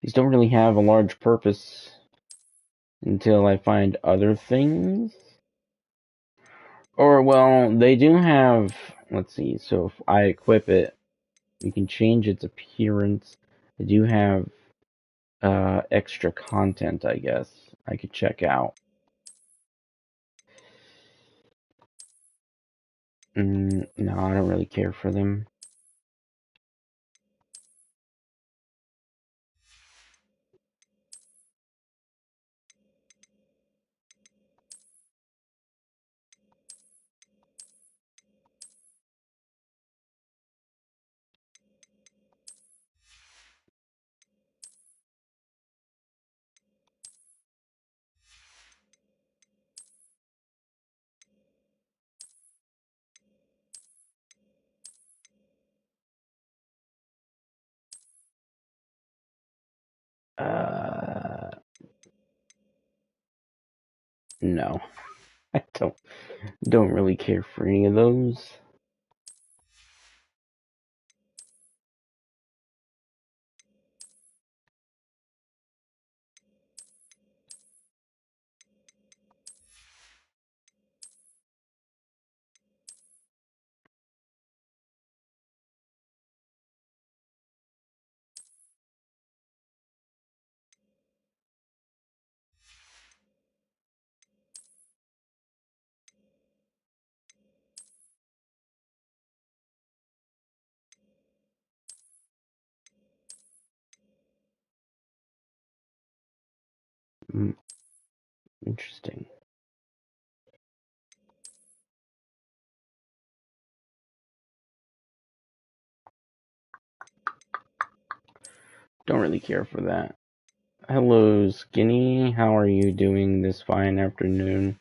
These don't really have a large purpose until I find other things. Or, well, they do have, let's see, so if I equip it, we can change its appearance. They do have extra content, I guess, I could check out. No, I don't really care for them. No, I don't really care for any of those. Interesting. Don't really care for that. Hello, Skinny. How are you doing this fine afternoon?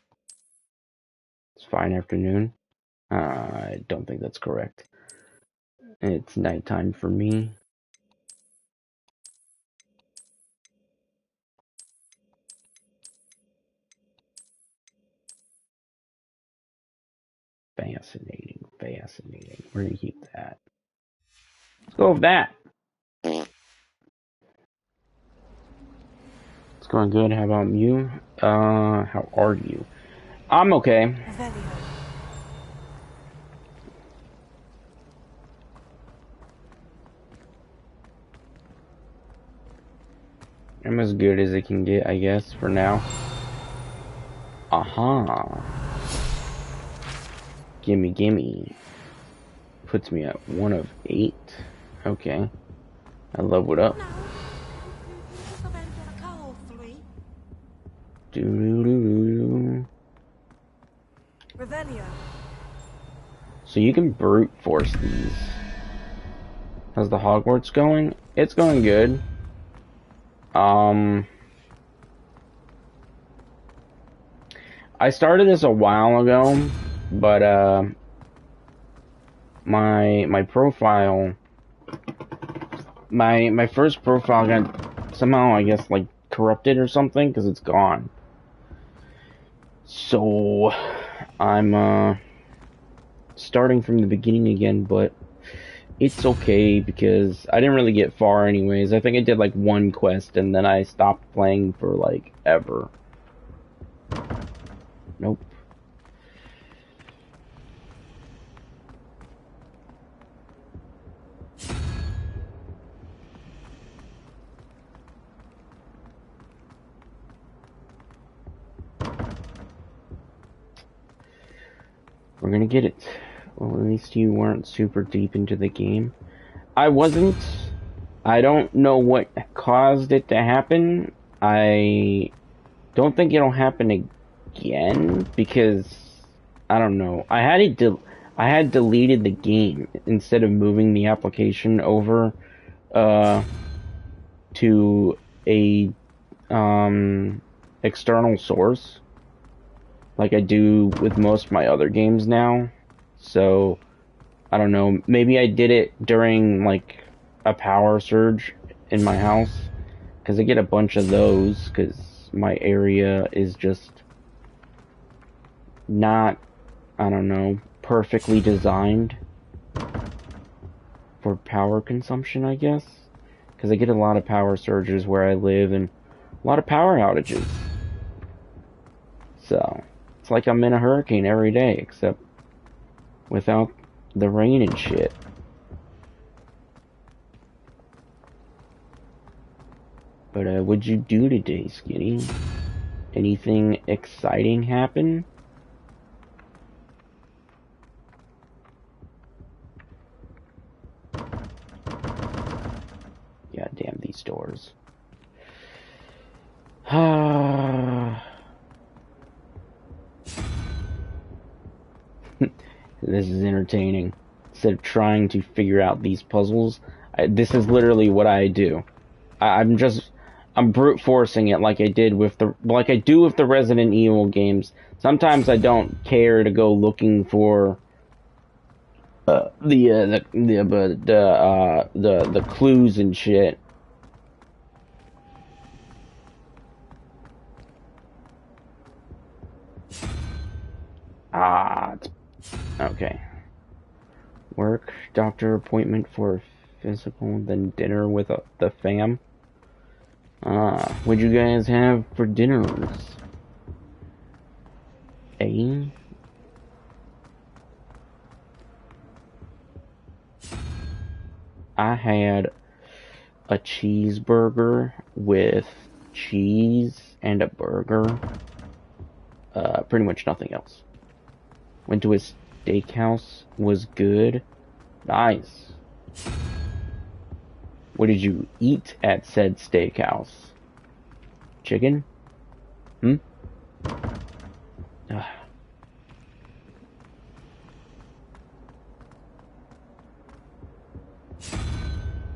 It's fine afternoon? I don't think that's correct. It's nighttime for me. Fascinating, fascinating. We're gonna keep that. Let's go with that. It's going good. How about you? How are you? I'm okay. I'm as good as it can get, I guess, for now. Aha. Gimme, gimme. Puts me at 1 of 8. Okay. I leveled up. Doo-doo-doo-doo. So you can brute force these. How's the Hogwarts going? It's going good. I started this a while ago, but my profile, my first profile got somehow, I guess, like corrupted or something, because it's gone. So I'm starting from the beginning again, but it's okay because I didn't really get far anyways. I think I did like one quest and then I stopped playing for like ever. Nope. We're gonna get it. Well, at least you weren't super deep into the game. I wasn't. I don't know what caused it to happen. I don't think it'll happen again because I don't know. I had deleted the game instead of moving the application over to a external source like I do with most of my other games now. So I don't know, maybe I did it during like a power surge in my house because I get a bunch of those because my area is just not, I don't know, perfectly designed for power consumption, I guess. Because I get a lot of power surges where I live and a lot of power outages. So, it's like I'm in a hurricane every day, except without the rain and shit. But what'd you do today, Skinny? Anything exciting happen? God damn these doors. This is entertaining. Instead of trying to figure out these puzzles, this is literally what I do. I'm brute forcing it like I do with the Resident Evil games. Sometimes I don't care to go looking for the clues and shit. Okay. Work, doctor appointment for physical, then dinner with the fam. What'd you guys have for dinners? I had a cheeseburger with cheese and a burger. Pretty much nothing else. Went to a steakhouse, was good. Nice. What did you eat at said steakhouse? Chicken?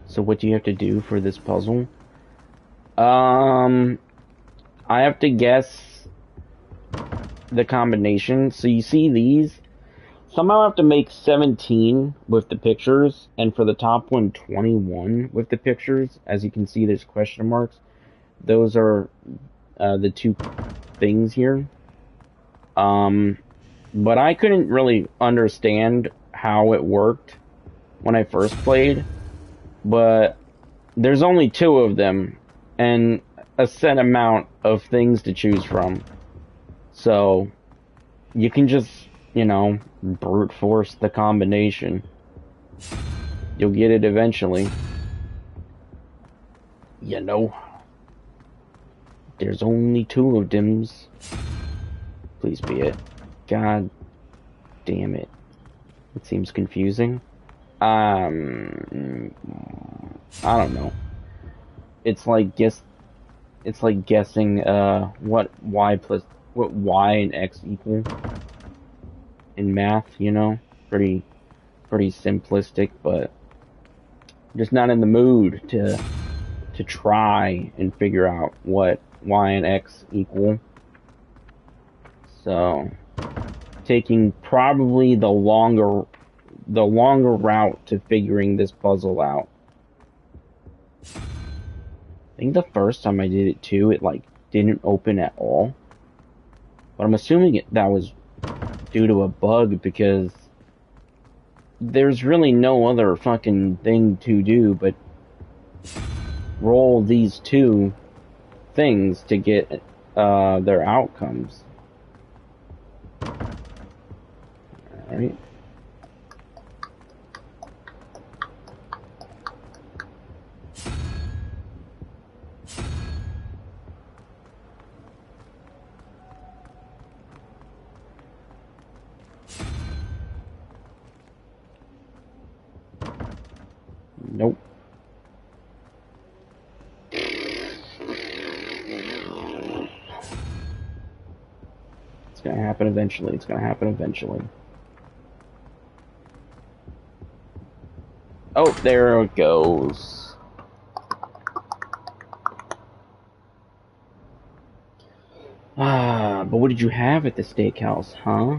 So what do you have to do for this puzzle? I have to guess the combination. So you see these? Somehow I have to make 17 with the pictures, and for the top one, 21 with the pictures. As you can see, there's question marks. Those are the two things here. But I couldn't really understand how it worked when I first played. But there's only 2 of them, and a set amount of things to choose from. So you can just, you know, brute force the combination. You'll get it eventually. You know. There's only 2 of them. Please be it. God damn it. It seems confusing. I don't know. It's like guessing what y and x equal in math, you know? Pretty simplistic, but just not in the mood to try and figure out what y and x equal. So, taking probably the longer route to figuring this puzzle out. I think the first time I did it too, it like didn't open at all. But I'm assuming that was due to a bug, because there's really no other fucking thing to do but roll these 2 things to get their outcomes. Alright. Nope. It's gonna happen eventually. It's gonna happen eventually. Oh, there it goes. But what did you have at the steakhouse, huh?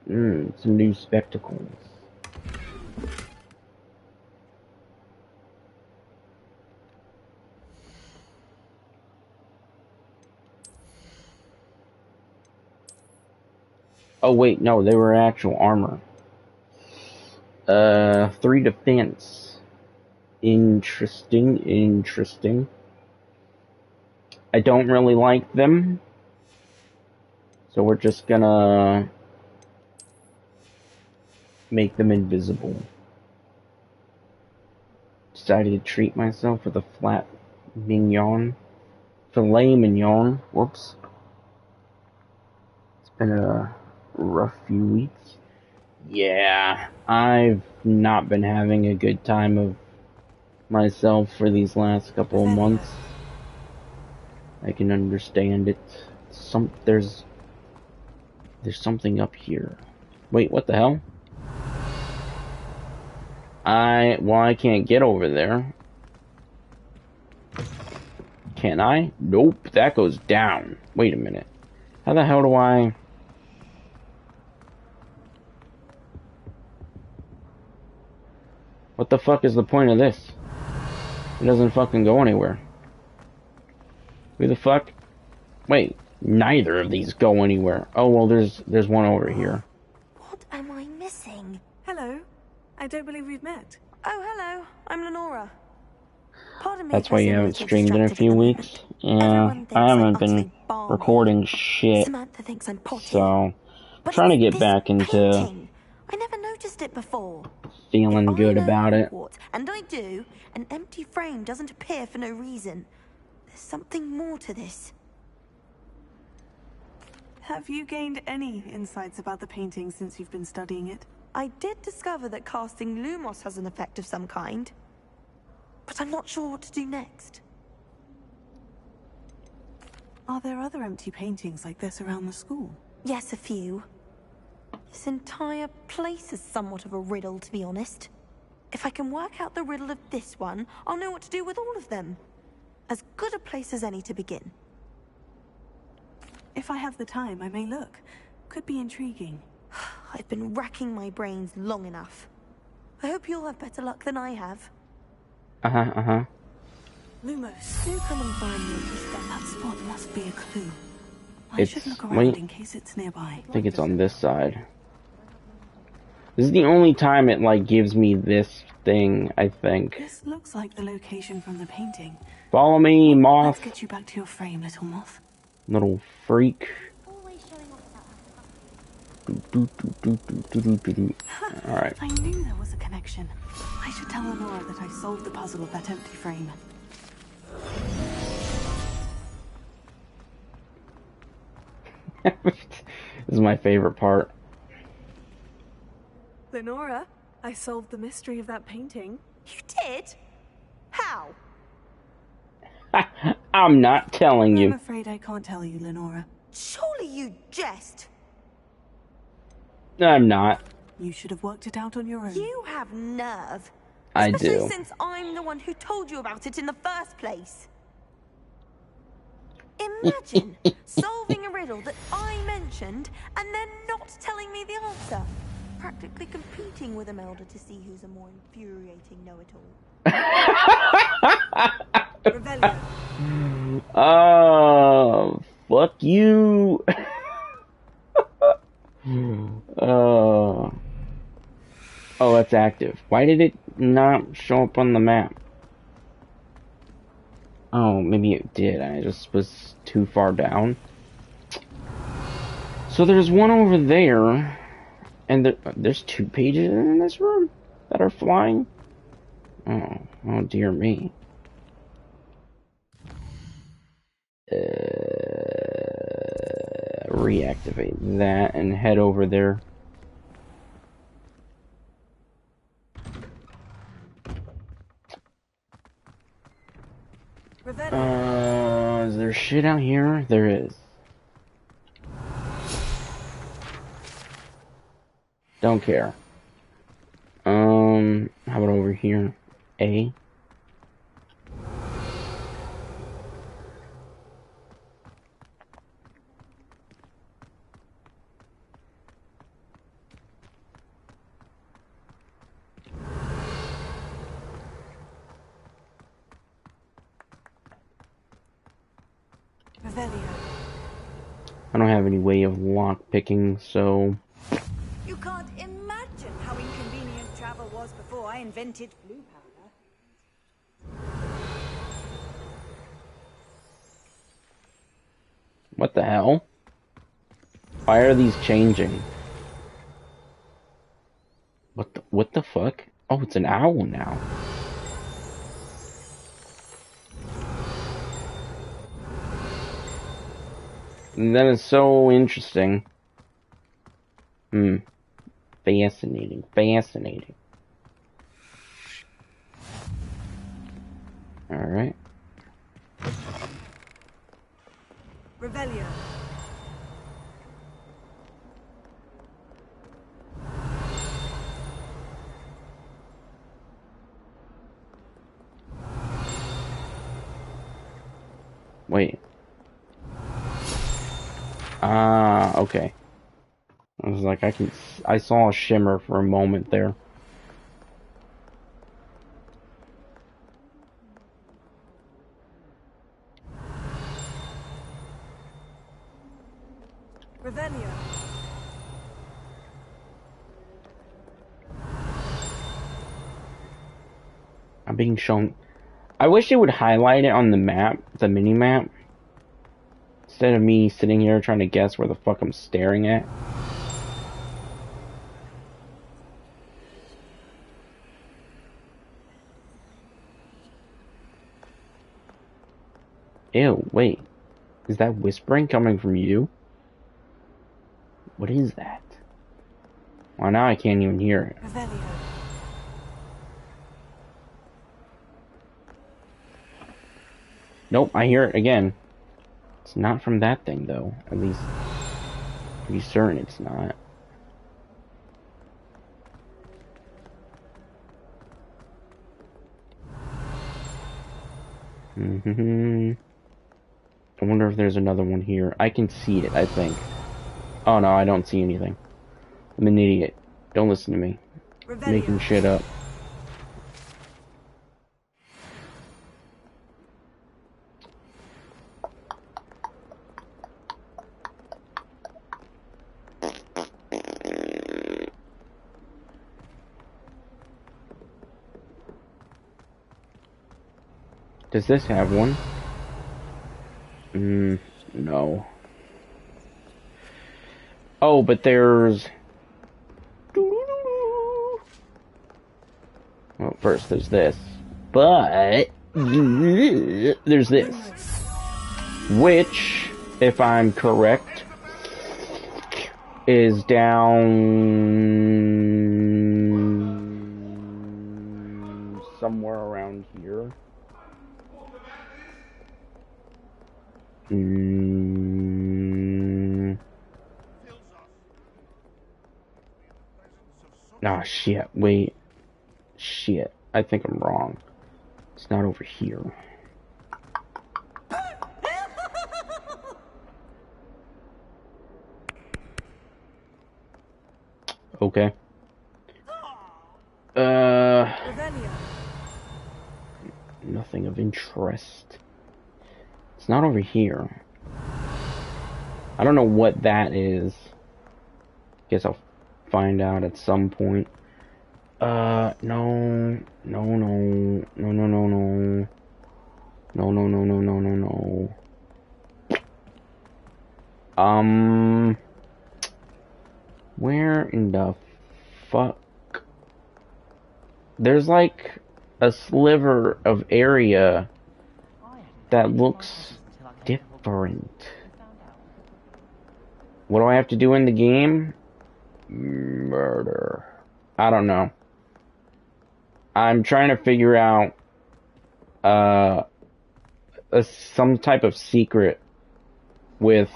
Some new spectacles. Oh wait, no, they were actual armor. 3 defense. Interesting. I don't really like them. So we're just gonna make them invisible. Decided to treat myself with a flat mignon. Filet mignon. Whoops. It's been a rough few weeks. Yeah, I've not been having a good time of myself for these last couple of months. I can understand it. There's something up here. Wait, what the hell? I can't get over there. Can I? Nope, that goes down. Wait a minute. How the hell do I... What the fuck is the point of this? It doesn't fucking go anywhere. Who the fuck? Wait, neither of these go anywhere. Oh, well, there's one over here. What am I missing? Hello. I don't believe we've met. Oh, hello. I'm Lenora. Pardon me. That's why you haven't streamed in a few weeks. Yeah, I haven't been recording shit. Samantha thinks I'm potty. So, I'm trying to get back into I never noticed it before. feeling good about it. Hogwarts, and I do. An empty frame doesn't appear for no reason. There's something more to this. Have you gained any insights about the painting since you've been studying it? I did discover that casting Lumos has an effect of some kind, but I'm not sure what to do next. Are there other empty paintings like this around the school? Yes, a few. This entire place is somewhat of a riddle, to be honest. If I can work out the riddle of this one, I'll know what to do with all of them. As good a place as any to begin. If I have the time, I may look. Could be intriguing. I've been racking my brains long enough. I hope you'll have better luck than I have. Lumos, do come and find me. That spot must be a clue. I should look around wait, in case it's nearby. I think it's on this side. This is the only time it, like, gives me this thing, I think. This looks like the location from the painting. Follow me, moth. Let's get you back to your frame, little moth. Little freak. Alright. I knew there was a connection. I should tell Lenora that I solved the puzzle of that empty frame. This is my favorite part. Lenora, I solved the mystery of that painting. You did? How? I'm not telling you. I'm afraid I can't tell you, Lenora. Surely you jest. I'm not. You should have worked it out on your own. You have nerve. I do. Especially since I'm the one who told you about it in the first place. Imagine solving a riddle that I mentioned and then not telling me the answer. Practically competing with Imelda to see who's a more infuriating know-it-all. Oh, fuck you. Oh, that's active. Why did it not show up on the map? Oh, maybe it did. I just was too far down. So there's one over there, and there's 2 pages in this room that are flying. Oh dear me. Reactivate that and head over there. Is there shit out here? There is. Don't care. How about over here? A. I don't have any way of lock picking, so... You can't imagine how inconvenient travel was before I invented blue powder. What the hell? Why are these changing? What the fuck? Oh, it's an owl now. And that is so interesting. Fascinating. Fascinating. Alright. Revelio. Wait. Ah, okay. I was like, I saw a shimmer for a moment there. Revelio. I'm being shown. I wish it would highlight it on the map, the mini map, instead of me sitting here trying to guess where the fuck I'm staring at. Ew, wait. Is that whispering coming from you? What is that? Well, now I can't even hear it. Revelio. Nope, I hear it again. It's not from that thing, though. At least, to be certain it's not. I wonder if there's another one here. I can see it, I think. Oh no, I don't see anything. I'm an idiot. Don't listen to me. Revelio. Making shit up. Does this have one? No. Oh, but there's... Well, first there's this. But... there's this. Which, if I'm correct, is down... somewhere around here. Ah, shit, wait. Shit, I think I'm wrong. It's not over here. Okay. Nothing of interest. It's not over here. I don't know what that is. Guess I'll find out at some point. No. No, no. No, no, no, no. No, no, no, no, no, no, no. Where in the fuck? There's like a sliver of area that looks different. What do I have to do in the game? Murder. I don't know. I'm trying to figure out some type of secret with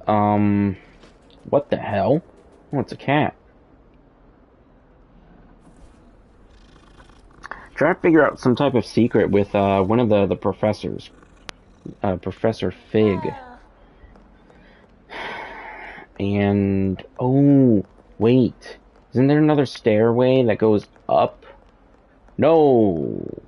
what the hell? Oh, it's a cat. Trying to figure out some type of secret with one of the professors, Professor Fig. And oh wait, isn't there another stairway that goes up? No,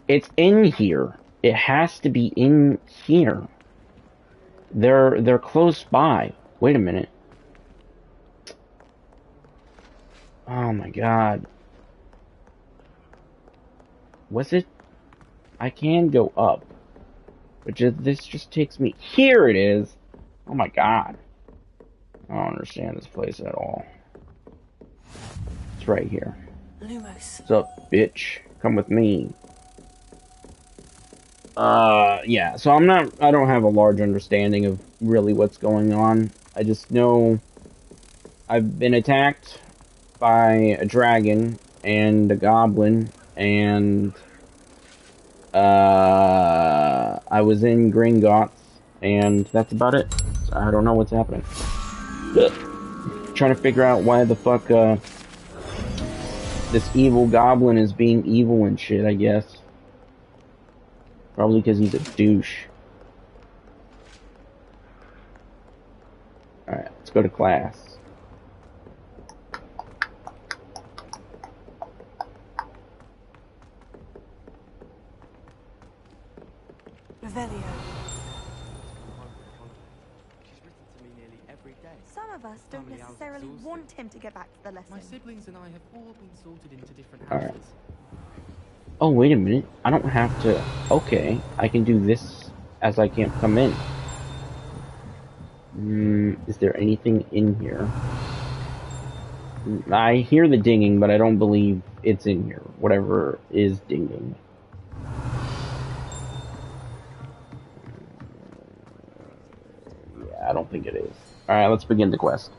it's in here. It has to be in here. They're close by. Wait a minute. Oh my god. Was it? I can go up. But this just takes me... Here it is! Oh my god. I don't understand this place at all. It's right here. Lumos. What's up, bitch? Come with me. Yeah, so I don't have a large understanding of really what's going on. I just know I've been attacked by a dragon and a goblin, and I was in Gringotts, and that's about it. So I don't know what's happening. Trying to figure out why the fuck this evil goblin is being evil and shit, I guess. Probably because he's a douche. Alright, let's go to class. Revelio. Some of us don't necessarily want him to get back to the lesson. My siblings and I have all been sorted into different Alright. houses. Oh, wait a minute. I don't have to... Okay, I can do this as I can't come in. Is there anything in here? I hear the dinging, but I don't believe it's in here. Whatever is dinging. Yeah, I don't think it is. Alright, let's begin the quest.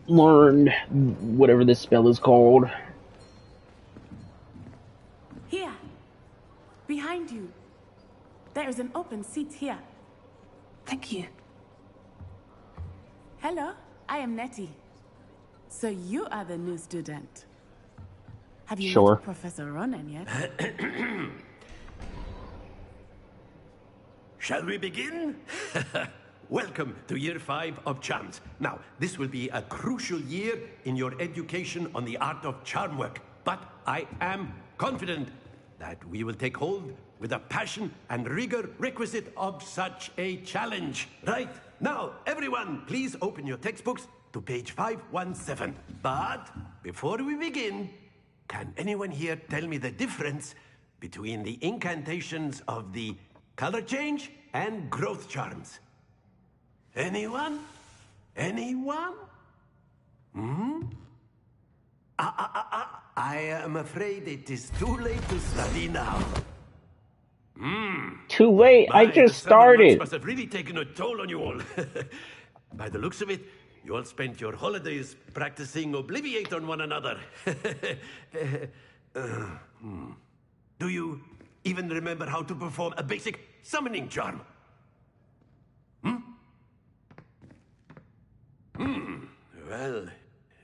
Learn whatever this spell is called. Here. Behind you. There is an open seat here. Thank you. Hello, I am Nettie. So you are the new student. Have you Sure. met Professor Ronan yet? Shall we begin? Welcome to Year 5 of Charms. Now, this will be a crucial year in your education on the art of charm work. But I am confident that we will take hold with the passion and rigor requisite of such a challenge. Right, now, everyone, please open your textbooks to page 517. But before we begin, can anyone here tell me the difference between the incantations of the color change and growth charms? Anyone? Anyone? I am afraid it is too late to study now. Too late, I just the summer months started. must have really taken a toll on you all. By the looks of it, you all spent your holidays practicing Obliviate on one another. Do you even remember how to perform a basic summoning charm? Well,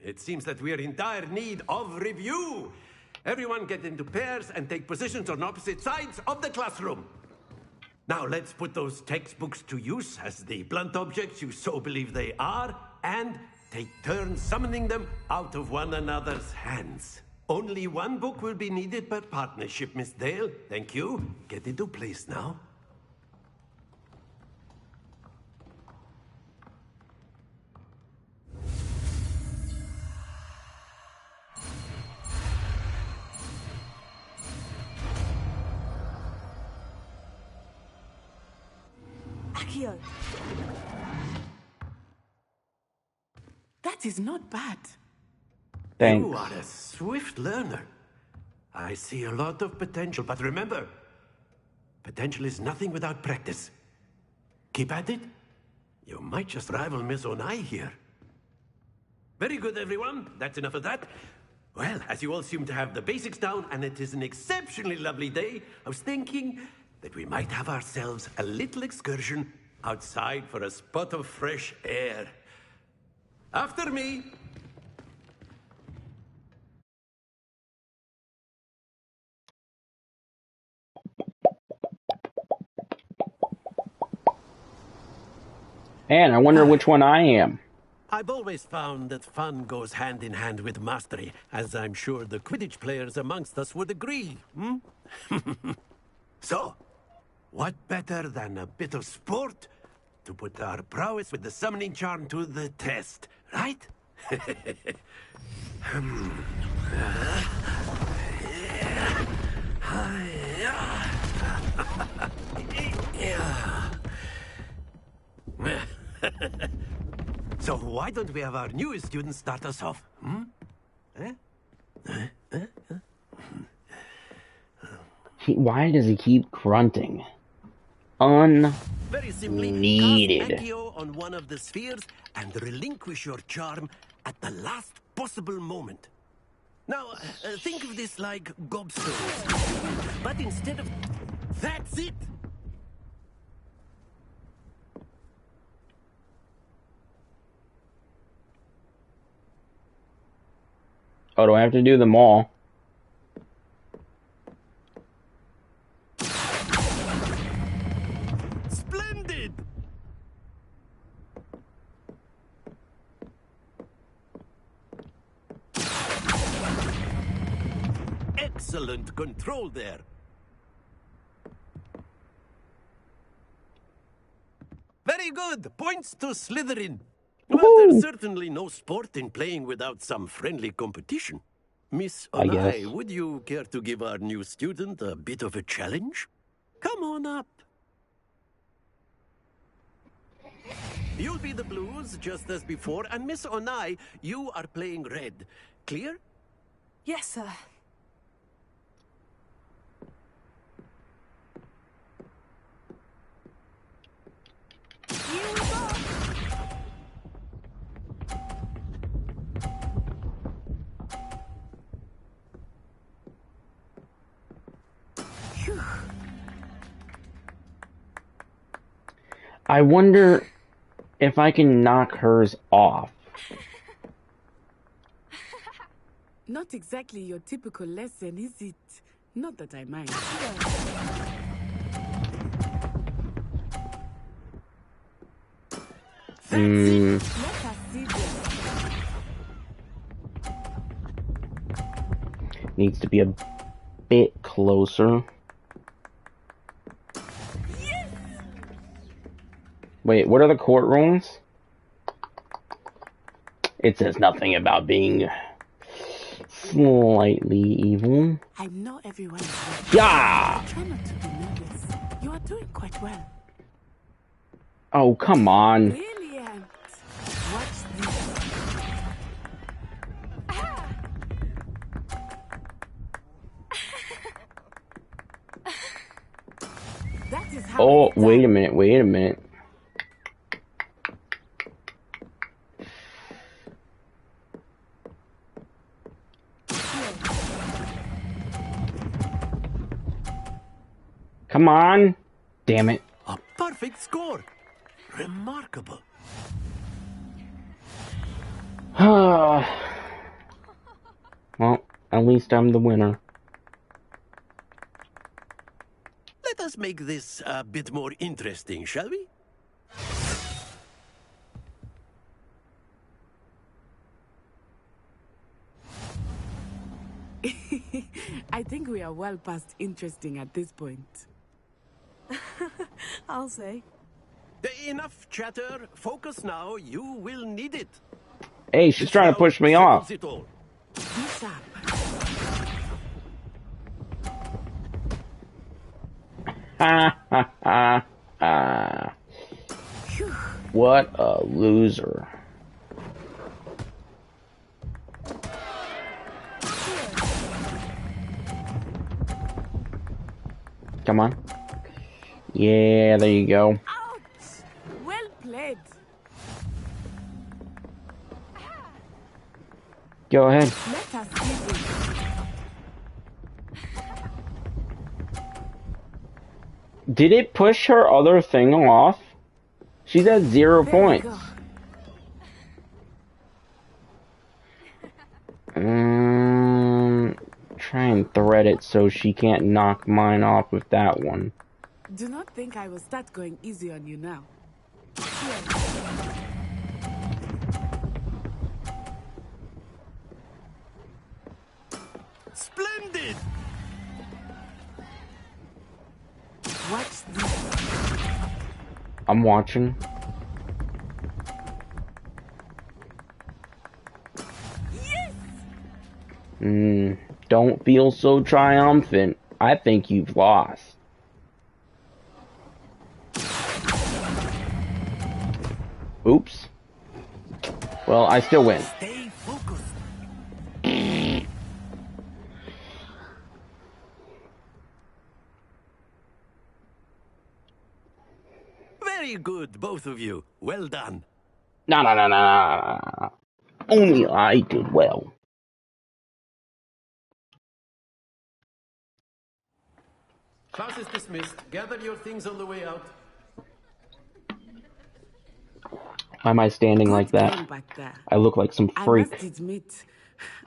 it seems that we are in dire need of review. Everyone get into pairs and take positions on opposite sides of the classroom. Now let's put those textbooks to use as the blunt objects you so believe they are, and take turns summoning them out of one another's hands. Only one book will be needed per partnership, Miss Dale. Thank you. Get into place now. Accio. That is not bad. Thanks. You are a swift learner. I see a lot of potential, but remember, potential is nothing without practice. Keep at it. You might just rival Miss Onai here. Very good, everyone. That's enough of that. Well, as you all seem to have the basics down, and it is an exceptionally lovely day, I was thinking that we might have ourselves a little excursion outside for a spot of fresh air. After me. Man, I wonder which one I am. I've always found that fun goes hand in hand with mastery, as I'm sure the Quidditch players amongst us would agree. So, what better than a bit of sport to put our prowess with the summoning charm to the test, right? So why don't we have our newest student start us off? Why does he keep grunting? Very simply, Unneeded. cast Accio on one of the spheres and relinquish your charm at the last possible moment. Now, think of this like gobstones, but instead of... That's it! Oh, do I have to do them all? Splendid! Excellent control there. Very good. Points to Slytherin. But there's certainly no sport in playing without some friendly competition. Miss Onai, would you care to give our new student a bit of a challenge? Come on up. You'll be the blues, just as before, and Miss Onai, you are playing red. Clear? Yes, sir. I wonder if I can knock hers off. Not exactly your typical lesson, is it? Not that I mind. Needs to be a bit closer. Wait, what are the court rooms? It says nothing about being slightly evil. I know everyone. Yeah! Try not to be nervous. You are doing quite well. Oh, come on. Brilliant. Watch this. That is how Oh, wait a minute. Come on. Damn it. A perfect score. Remarkable. Well, at least I'm the winner. Let us make this a bit more interesting, shall we? I think we are well past interesting at this point. I'll say. Enough chatter. Focus now. You will need it. Hey, she's trying to push me off. It all. What a loser. Come on. Yeah, there you go. Ouch! Well played. Go ahead. Let us see this. Did it push her other thing off? She's at 0 points. Try and thread it so she can't knock mine off with that one. Do not think I will start going easy on you now. Watch this. I'm watching. Don't feel so triumphant. I think you've lost. Oops. Well, I still win. Stay focused. Very good, both of you. Well done. No. Only I did well. Class is dismissed. Gather your things on the way out. Why am I standing Good like that? game back there. I look like some I freak. must admit,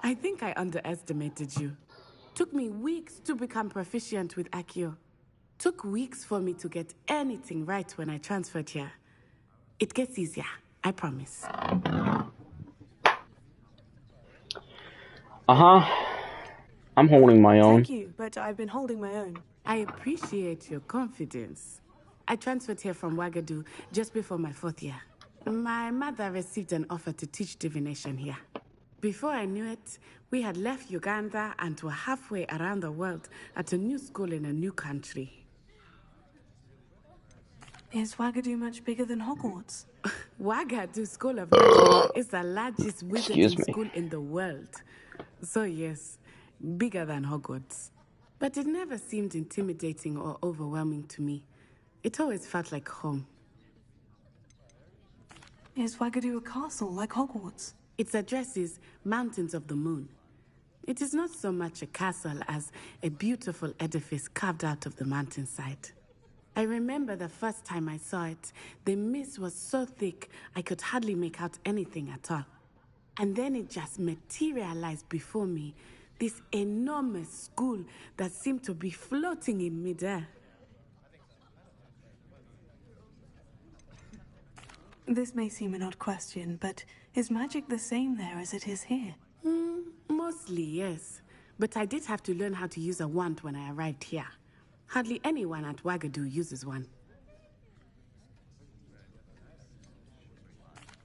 I think I underestimated you. Took me weeks to become proficient with Accio. Took weeks for me to get anything right when I transferred here. It gets easier, I promise. I'm holding my own. Thank you, but I've been holding my own. I appreciate your confidence. I transferred here from Wagadu just before my 4th year. My mother received an offer to teach divination here. Before I knew it, we had left Uganda and were halfway around the world at a new school in a new country. Is Wagadu much bigger than Hogwarts? Wagadu School of Magic is the largest Excuse wizarding me. school in the world. So yes, bigger than Hogwarts. But it never seemed intimidating or overwhelming to me. It always felt like home. Is Wagadu a castle like Hogwarts? Its address is Mountains of the Moon. It is not so much a castle as a beautiful edifice carved out of the mountainside. I remember the first time I saw it, the mist was so thick I could hardly make out anything at all. And then it just materialized before me, this enormous school that seemed to be floating in midair. This may seem an odd question, but is magic the same there as it is here? Mostly, yes. But I did have to learn how to use a wand when I arrived here. Hardly anyone at Wagadu uses one.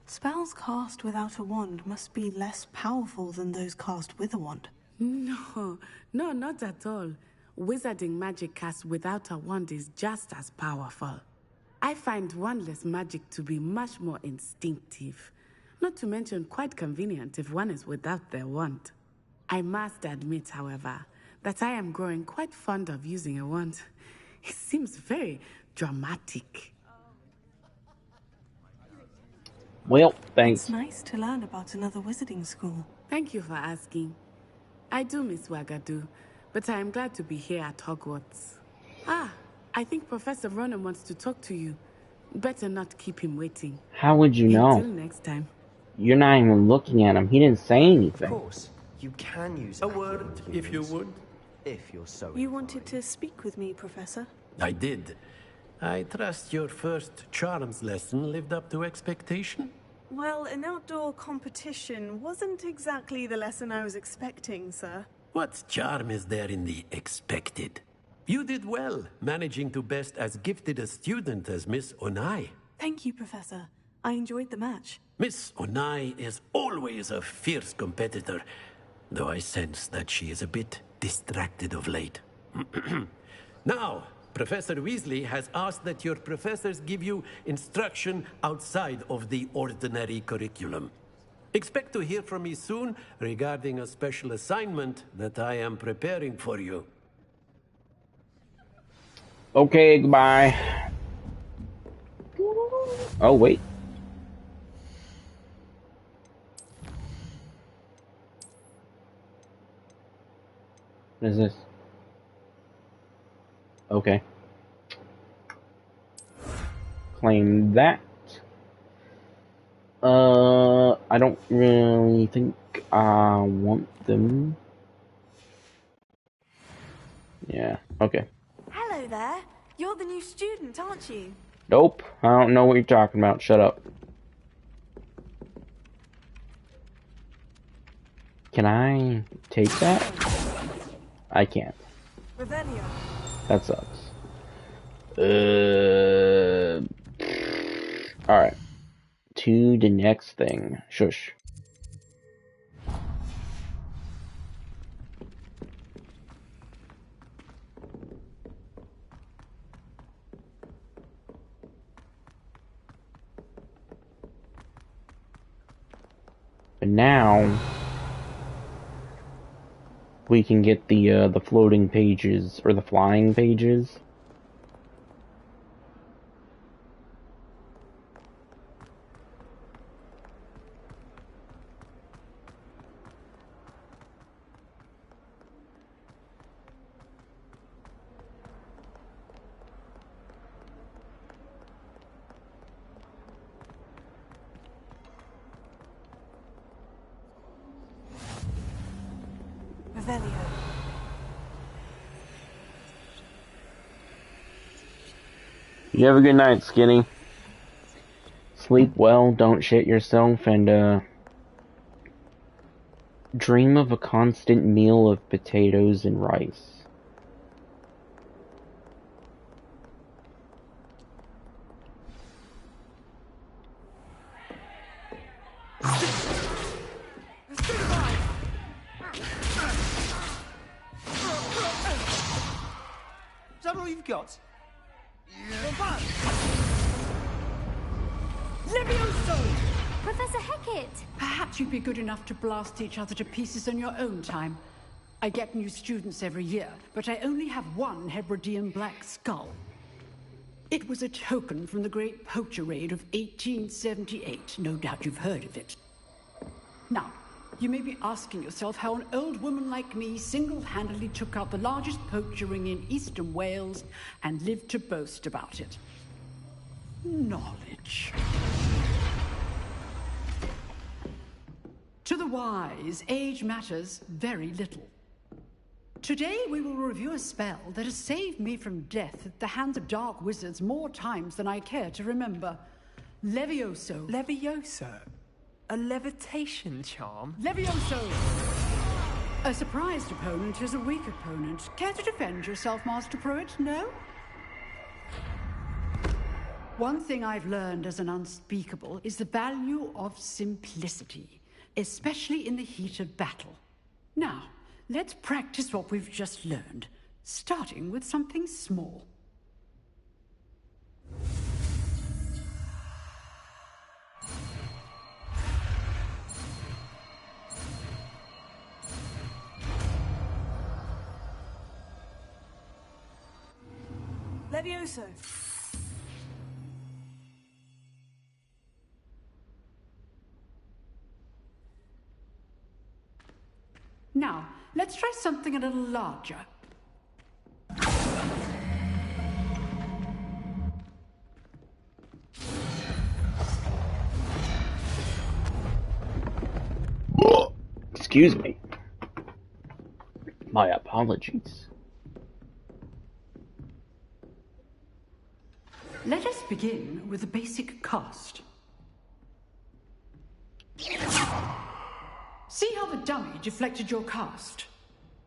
Spells cast without a wand must be less powerful than those cast with a wand. No, not at all. Wizarding magic cast without a wand is just as powerful. I find wandless magic to be much more instinctive. Not to mention quite convenient if one is without their wand. I must admit, however, that I am growing quite fond of using a wand. It seems very dramatic. Well, thanks. It's nice to learn about another wizarding school. Thank you for asking. I do miss Wagadu, but I am glad to be here at Hogwarts. I think Professor Ronan wants to talk to you. Better not keep him waiting. How would you know? Until next time. You're not even looking at him. He didn't say anything. Of course, you can use a word, if you would. If you're so You wanted to speak with me, Professor? I did. I trust your first charms lesson lived up to expectation? Well, an outdoor competition wasn't exactly the lesson I was expecting, sir. What charm is there in the expected? You did well, managing to best as gifted a student as Miss Onai. Thank you, Professor. I enjoyed the match. Miss Onai is always a fierce competitor, though I sense that she is a bit distracted of late. Now, Professor Weasley has asked that your professors give you instruction outside of the ordinary curriculum. Expect to hear from me soon regarding a special assignment that I am preparing for you. Okay, goodbye. Oh, wait. What is this? Okay. Claim that. I don't really think I want them. Yeah, okay. Hello there. You're the new student, aren't you? Nope, I don't know what you're talking about. Shut up. Can I take that? I can't. Revelio. That sucks. Alright. To the next thing. Shush. And now we can get the floating pages or the flying pages. You have a good night, Skinny. Sleep well, don't shit yourself, and dream of a constant meal of potatoes and rice. Is that all you've got? Levioso! Professor Hecat! Perhaps you'd be good enough to blast each other to pieces on your own time. I get new students every year, but I only have one Hebridean black skull. It was a token from the Great Poacher Raid of 1878. No doubt you've heard of it. Now, you may be asking yourself how an old woman like me single-handedly took out the largest poacher ring in eastern Wales and lived to boast about it. Knowledge. To the wise, age matters very little. Today we will review a spell that has saved me from death at the hands of dark wizards more times than I care to remember. Levioso. Levioso? A levitation charm? Levioso! A surprised opponent is a weak opponent. Care to defend yourself, Master Pruitt? No? One thing I've learned as an unspeakable is the value of simplicity, especially in the heat of battle. Now, let's practice what we've just learned, starting with something small. Levioso. Now, let's try something a little larger. Excuse me. My apologies. Let us begin with the basic cast. See how the dummy deflected your cast?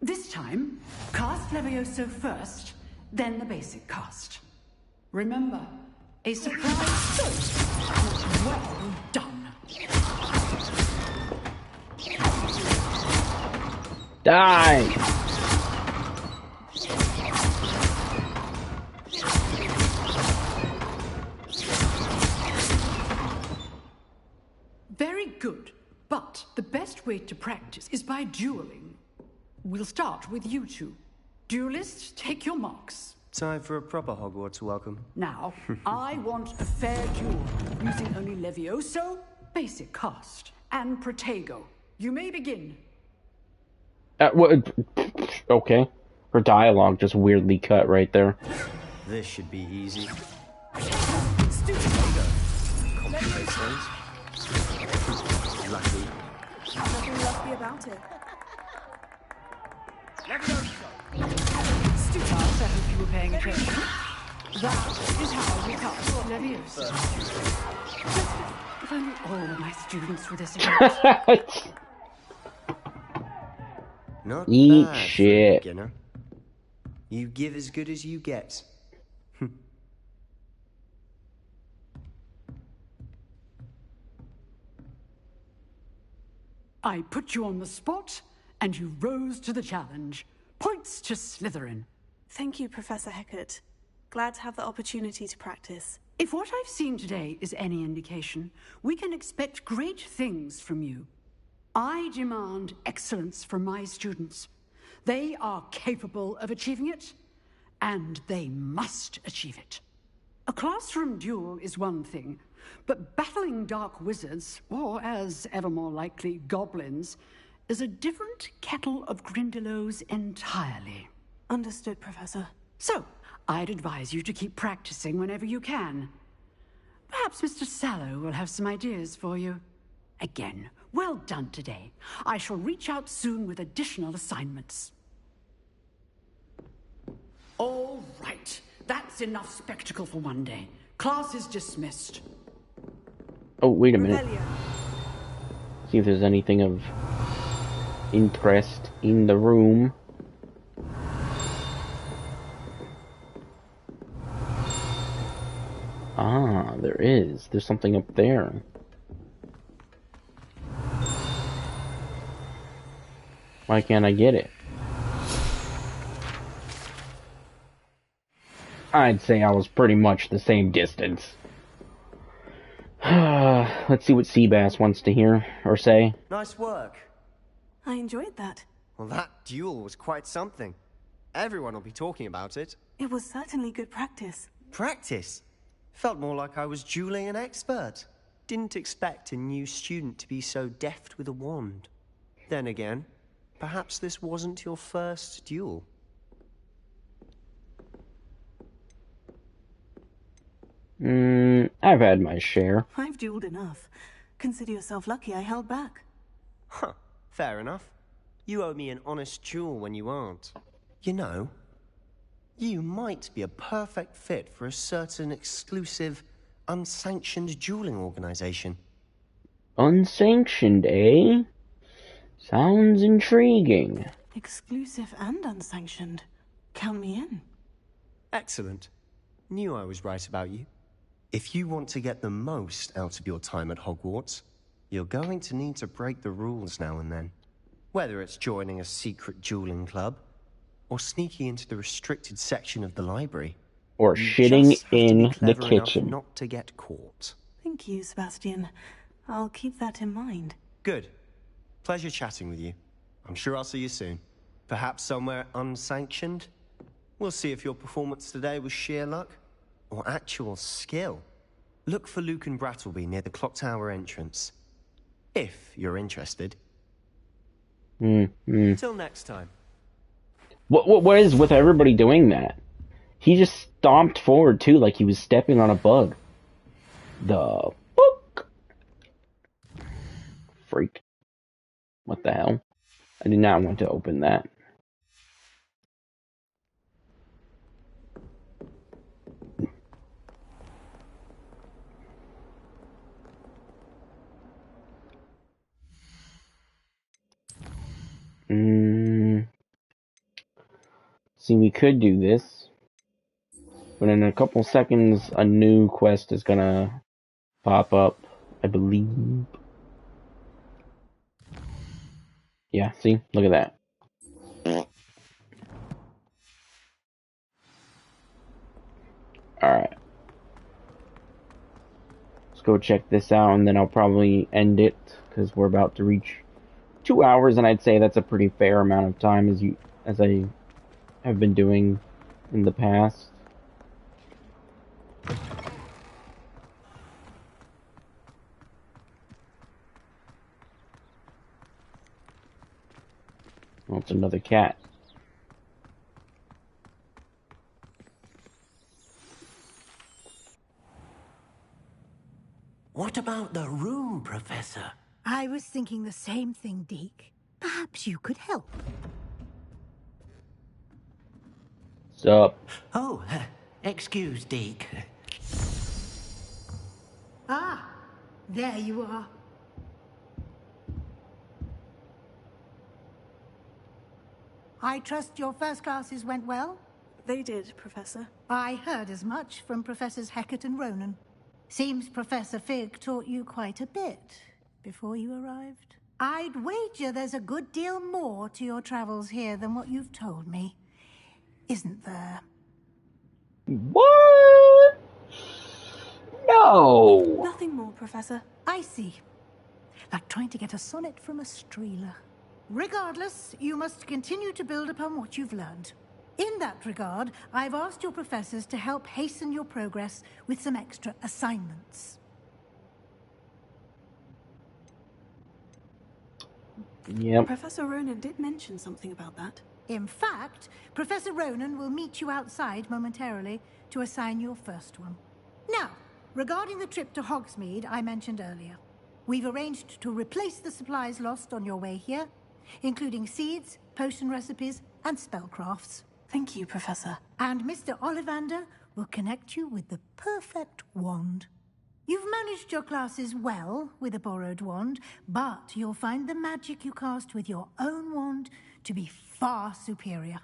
This time, cast Levioso first, then the basic cast. Remember, a surprise first. Well done. Die! Very good, but the best way to practice is by dueling. We'll start with you two. Duelists, take your marks. Time for a proper Hogwarts welcome. Now, I want a fair duel, using only Levioso, basic cast, and Protego. You may begin. Okay. Her dialogue just weirdly cut right there. This should be easy. Lucky. Nothing lucky about it. Students, I hope you were paying attention. That is how we cast Levioso. If only all my students were this age. Not Eat bad shit. for a beginner. You give as good as you get. I put you on the spot, and you rose to the challenge. Points to Slytherin. Thank you, Professor Hecat. Glad to have the opportunity to practice. If what I've seen today is any indication, we can expect great things from you. I demand excellence from my students. They are capable of achieving it, and they must achieve it. A classroom duel is one thing, but battling dark wizards, or as ever more likely, goblins, is a different kettle of Grindylows entirely. Understood, Professor. So, I'd advise you to keep practicing whenever you can. Perhaps Mr. Sallow will have some ideas for you. Again, well done today. I shall reach out soon with additional assignments. All right. That's enough spectacle for one day. Class is dismissed. Oh, wait a minute. Revelio. See if there's anything of interest in the room. Ah, there is. There's something up there. Why can't I get it? I'd say I was pretty much the same distance. Let's see what Seabass wants to hear or say. Nice work. I enjoyed that. Well, that duel was quite something. Everyone will be talking about it. It was certainly good practice. Practice? Felt more like I was dueling an expert. Didn't expect a new student to be so deft with a wand. Then again, perhaps this wasn't your first duel. I've had my share. I've dueled enough. Consider yourself lucky I held back. Huh, fair enough. You owe me an honest duel when you aren't. You know, you might be a perfect fit for a certain exclusive, unsanctioned dueling organization. Unsanctioned, eh? Sounds intriguing. Exclusive and unsanctioned. Count me in. Excellent. Knew I was right about you. If you want to get the most out of your time at Hogwarts, you're going to need to break the rules now and then. Whether it's joining a secret dueling club, or sneaking into the restricted section of the library. Or shitting in the kitchen. Not to get caught. Thank you, Sebastian. I'll keep that in mind. Good. Pleasure chatting with you. I'm sure I'll see you soon. Perhaps somewhere unsanctioned? We'll see if your performance today was sheer luck or actual skill. Look for Luke and Brattleby near the clock tower entrance. If you're interested. Till next time. What is with everybody doing that? He just stomped forward too, like he was stepping on a bug. The book. Freak. What the hell? I did not want to open that. See, we could do this, but in a couple seconds, a new quest is gonna pop up, I believe. Yeah, see? Look at that. Alright. Let's go check this out, and then I'll probably end it, because we're about to reach 2 hours, and I'd say that's a pretty fair amount of time as I have been doing in the past. Well, it's another cat. What about the room, Professor? I was thinking the same thing, Deke. Perhaps you could help. Sup? Oh, excuse, Deke. Ah, there you are. I trust your first classes went well? They did, Professor. I heard as much from Professors Hecat and Ronan. Seems Professor Fig taught you quite a bit before you arrived. I'd wager there's a good deal more to your travels here than what you've told me. Isn't there? What? No! Nothing more, Professor. I see. Like trying to get a sonnet from a streeler. Regardless, you must continue to build upon what you've learned. In that regard, I've asked your professors to help hasten your progress with some extra assignments. Yep. Professor Ronan did mention something about that. In fact, Professor Ronan will meet you outside momentarily to assign your first one. Now, regarding the trip to Hogsmeade I mentioned earlier, we've arranged to replace the supplies lost on your way here, including seeds, potion recipes, and spellcrafts. Thank you, Professor. And Mr. Ollivander will connect you with the perfect wand. You've managed your classes well with a borrowed wand, but you'll find the magic you cast with your own wand to be far superior.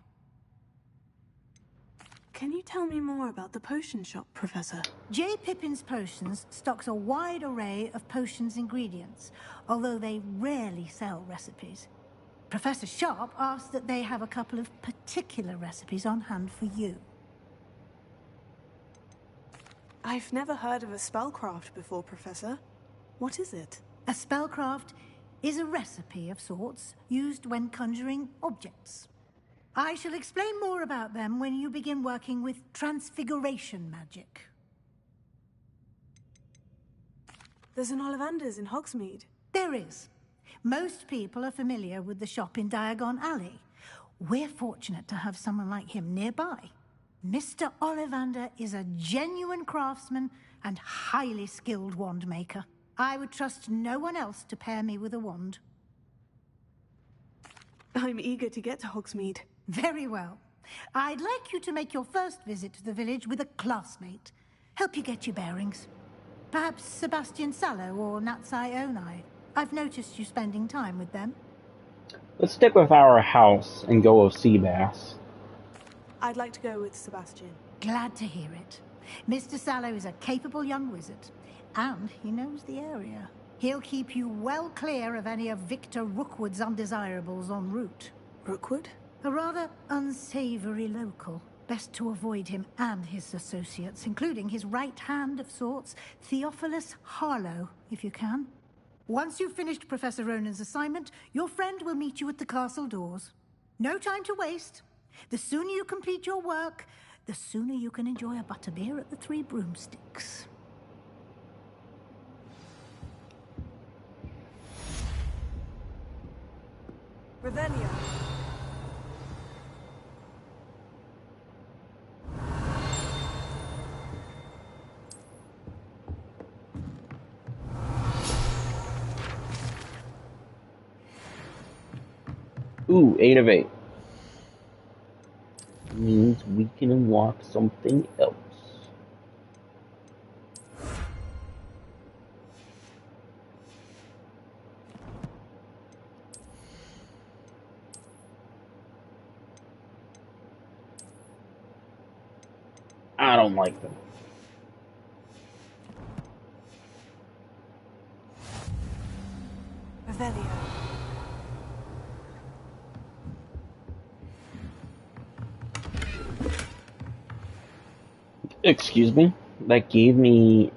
Can you tell me more about the potion shop, Professor? J. Pippin's Potions stocks a wide array of potions ingredients, although they rarely sell recipes. Professor Sharp asked that they have a couple of particular recipes on hand for you. I've never heard of a spellcraft before, Professor. What is it? A spellcraft is a recipe of sorts used when conjuring objects. I shall explain more about them when you begin working with transfiguration magic. There's an Ollivander's in Hogsmeade. There is. Most people are familiar with the shop in Diagon Alley. We're fortunate to have someone like him nearby. Mr. Ollivander is a genuine craftsman and highly skilled wand maker. I would trust no one else to pair me with a wand. I'm eager to get to Hogsmeade. Very well. I'd like you to make your first visit to the village with a classmate. Help you get your bearings. Perhaps Sebastian Sallow or Natsai Onai. I've noticed you spending time with them. Let's stick with our house and go with Seabass. I'd like to go with Sebastian. Glad to hear it. Mr. Sallow is a capable young wizard, and he knows the area. He'll keep you well clear of any of Victor Rookwood's undesirables en route. Rookwood? A rather unsavory local. Best to avoid him and his associates, including his right hand of sorts, Theophilus Harlow, if you can. Once you've finished Professor Ronan's assignment, your friend will meet you at the castle doors. No time to waste. The sooner you complete your work, the sooner you can enjoy a butterbeer at the Three Broomsticks. Revelio. Ooh, 8 of 8. Means we can unlock something else. I don't like them. Revelio. Excuse me? That gave me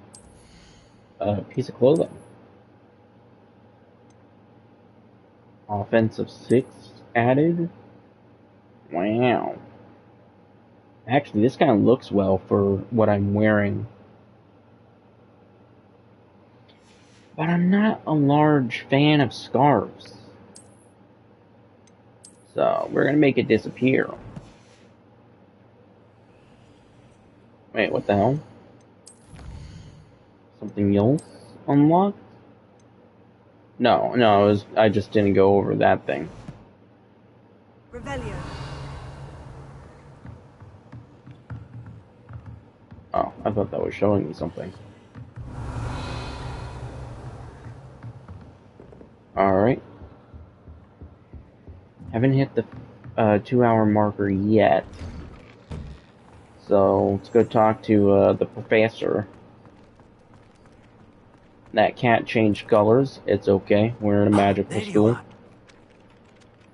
a piece of clothing. Offensive 6 added? Wow. Actually, this kind of looks well for what I'm wearing. But I'm not a large fan of scarves. So, we're gonna make it disappear. Wait, what the hell? Something else unlocked? No, I just didn't go over that thing. Revelio. Oh, I thought that was showing me something. Alright. Haven't hit the 2-hour marker yet. So, let's go talk to the professor. That cat changed colors. It's okay. We're in a magical there you school. are.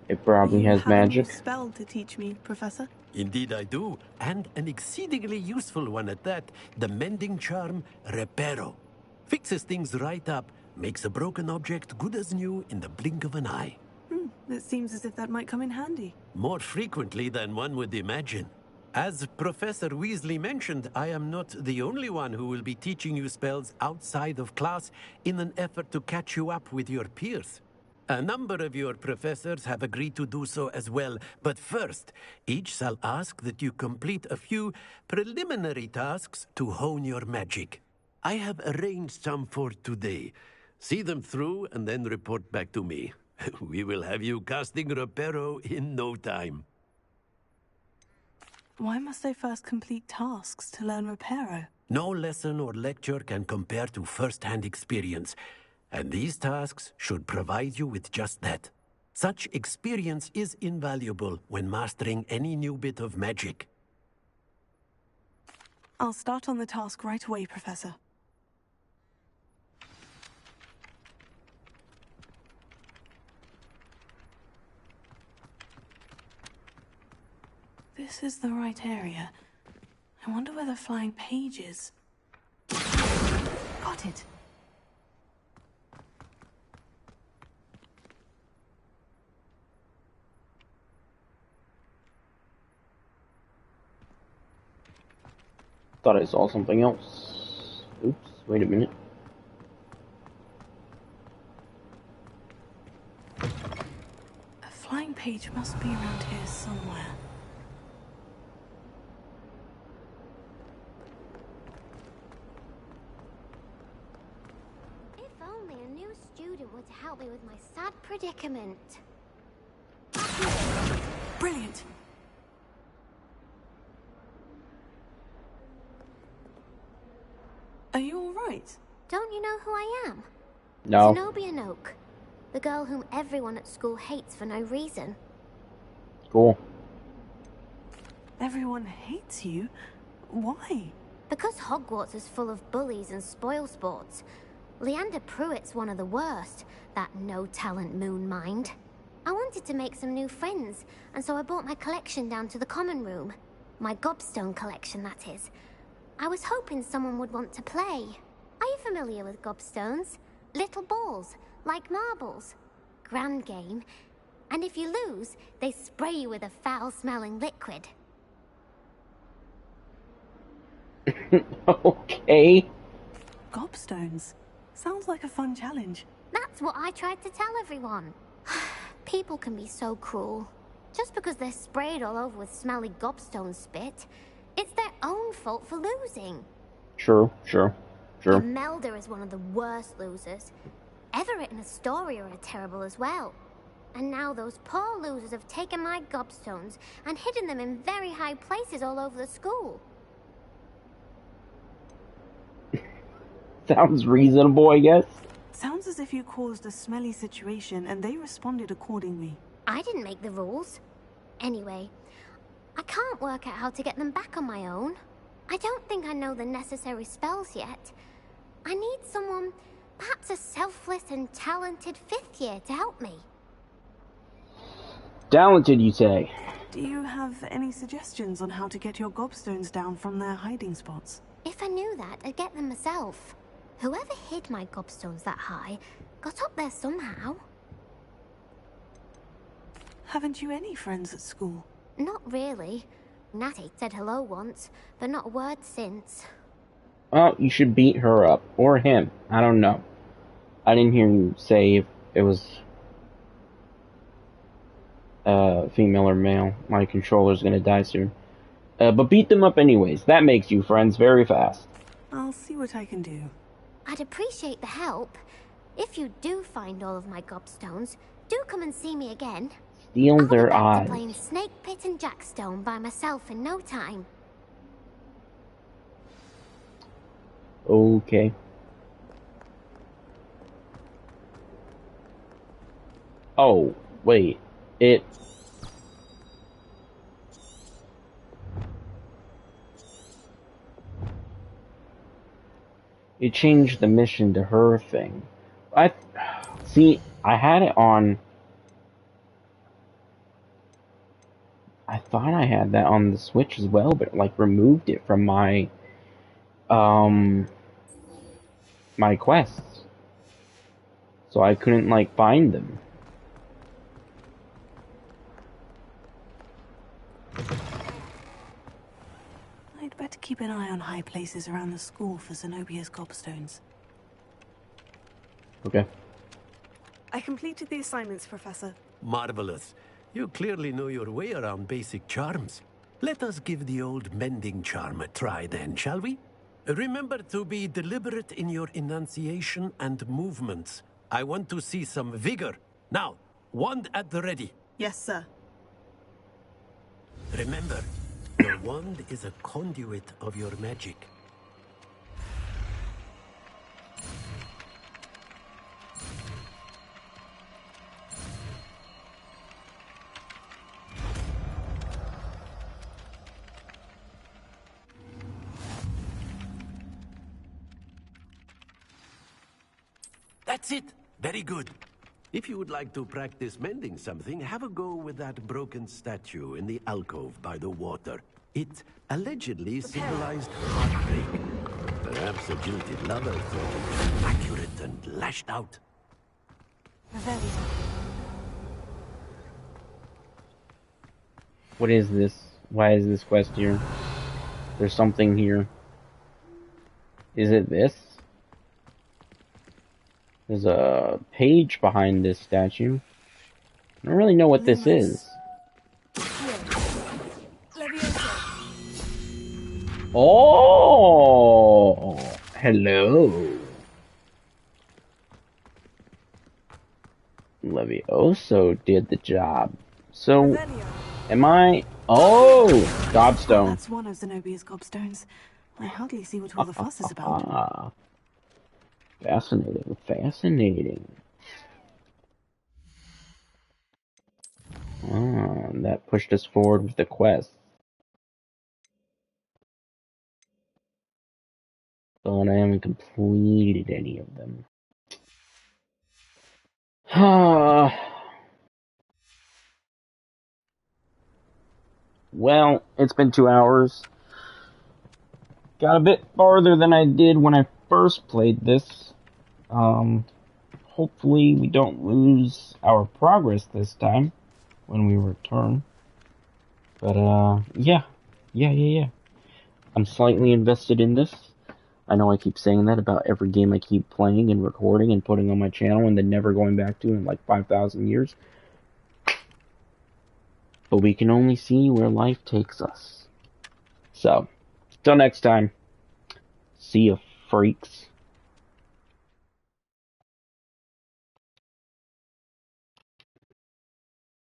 It probably You has have a new magic. spell to teach me, Professor? Indeed I do, and an exceedingly useful one at that. The mending charm, Reparo. Fixes things right up, makes a broken object good as new in the blink of an eye. It seems as if that might come in handy. More frequently than one would imagine. As Professor Weasley mentioned, I am not the only one who will be teaching you spells outside of class in an effort to catch you up with your peers. A number of your professors have agreed to do so as well, but first, each shall ask that you complete a few preliminary tasks to hone your magic. I have arranged some for today. See them through and then report back to me. We will have you casting Reparo in no time. Why must I first complete tasks to learn Reparo? No lesson or lecture can compare to first-hand experience, and these tasks should provide you with just that. Such experience is invaluable when mastering any new bit of magic. I'll start on the task right away, Professor. This is the right area. I wonder where the flying page is. Got it. Thought I saw something else. Oops, wait a minute. A flying page must be around here somewhere. If only a new student were to help me with my sad predicament. Brilliant! Are you all right? Don't you know who I am? No. Zenobia Noak, the girl whom everyone at school hates for no reason. Cool. Everyone hates you? Why? Because Hogwarts is full of bullies and spoilsports. Leander Pruitt's one of the worst, that no-talent moon mind. I wanted to make some new friends, and so I brought my collection down to the common room. My gobstone collection, that is. I was hoping someone would want to play. Are you familiar with gobstones? Little balls, like marbles. Grand game. And if you lose, they spray you with a foul-smelling liquid. Okay. Gobstones? Sounds like a fun challenge. That's what I tried to tell everyone. People can be so cruel. Just because they're sprayed all over with smelly gobstone spit, it's their own fault for losing. Sure. Imelda is one of the worst losers. Everett and Astoria are terrible as well. And now those poor losers have taken my gobstones and hidden them in very high places all over the school. Sounds reasonable, I guess. Sounds as if you caused a smelly situation and they responded accordingly. I didn't make the rules. Anyway, I can't work out how to get them back on my own. I don't think I know the necessary spells yet. I need someone, perhaps a selfless and talented fifth year to help me. Talented, you say? Do you have any suggestions on how to get your gobstones down from their hiding spots? If I knew that, I'd get them myself. Whoever hid my gobstones that high got up there somehow. Haven't you any friends at school? Not really. Natty said hello once, but not a word since. Well, you should beat her up. Or him. I don't know. I didn't hear you say if it was female or male. My controller's gonna die soon. But beat them up anyways. That makes you friends very fast. I'll see what I can do. I'd appreciate the help. If you do find all of my gobstones, do come and see me again. Steal their I'll be back eyes. to playing Snake Pit and Jackstone by myself in no time. Okay. Oh, wait. It... It changed the mission to her thing. See, I had it on... I thought I had that on the Switch as well, but like removed it from my my quests. So I couldn't like find them. I'd better keep an eye on high places around the school for Zenobia's gobstones. Okay. I completed the assignments, Professor. Marvelous. You clearly know your way around basic charms. Let us give the old mending charm a try then, shall we? Remember to be deliberate in your enunciation and movements. I want to see some vigor. Now, wand at the ready. Yes, sir. Remember, the wand is a conduit of your magic. That's it. Very good. If you would like to practice mending something, have a go with that broken statue in the alcove by the water. It allegedly symbolized heartbreak. Perhaps a jilted lover thought it was accurate and lashed out. What is this? Why is this quest here? There's something here. Is it this? There's a page behind this statue. I don't really know what this is. Oh! Hello. Levioso did the job. So, am I... Oh! Gobstone. That's one of Zenobia's gobstones. I hardly see what all the fuss is about. Fascinating, fascinating. That pushed us forward with the quest. But I haven't completed any of them. Well, it's been 2 hours. Got a bit farther than I did when I first played this. Hopefully we don't lose our progress this time when we return. But, yeah. I'm slightly invested in this. I know I keep saying that about every game I keep playing and recording and putting on my channel and then never going back to in like 5,000 years. But we can only see where life takes us. So, till next time. See ya, freaks.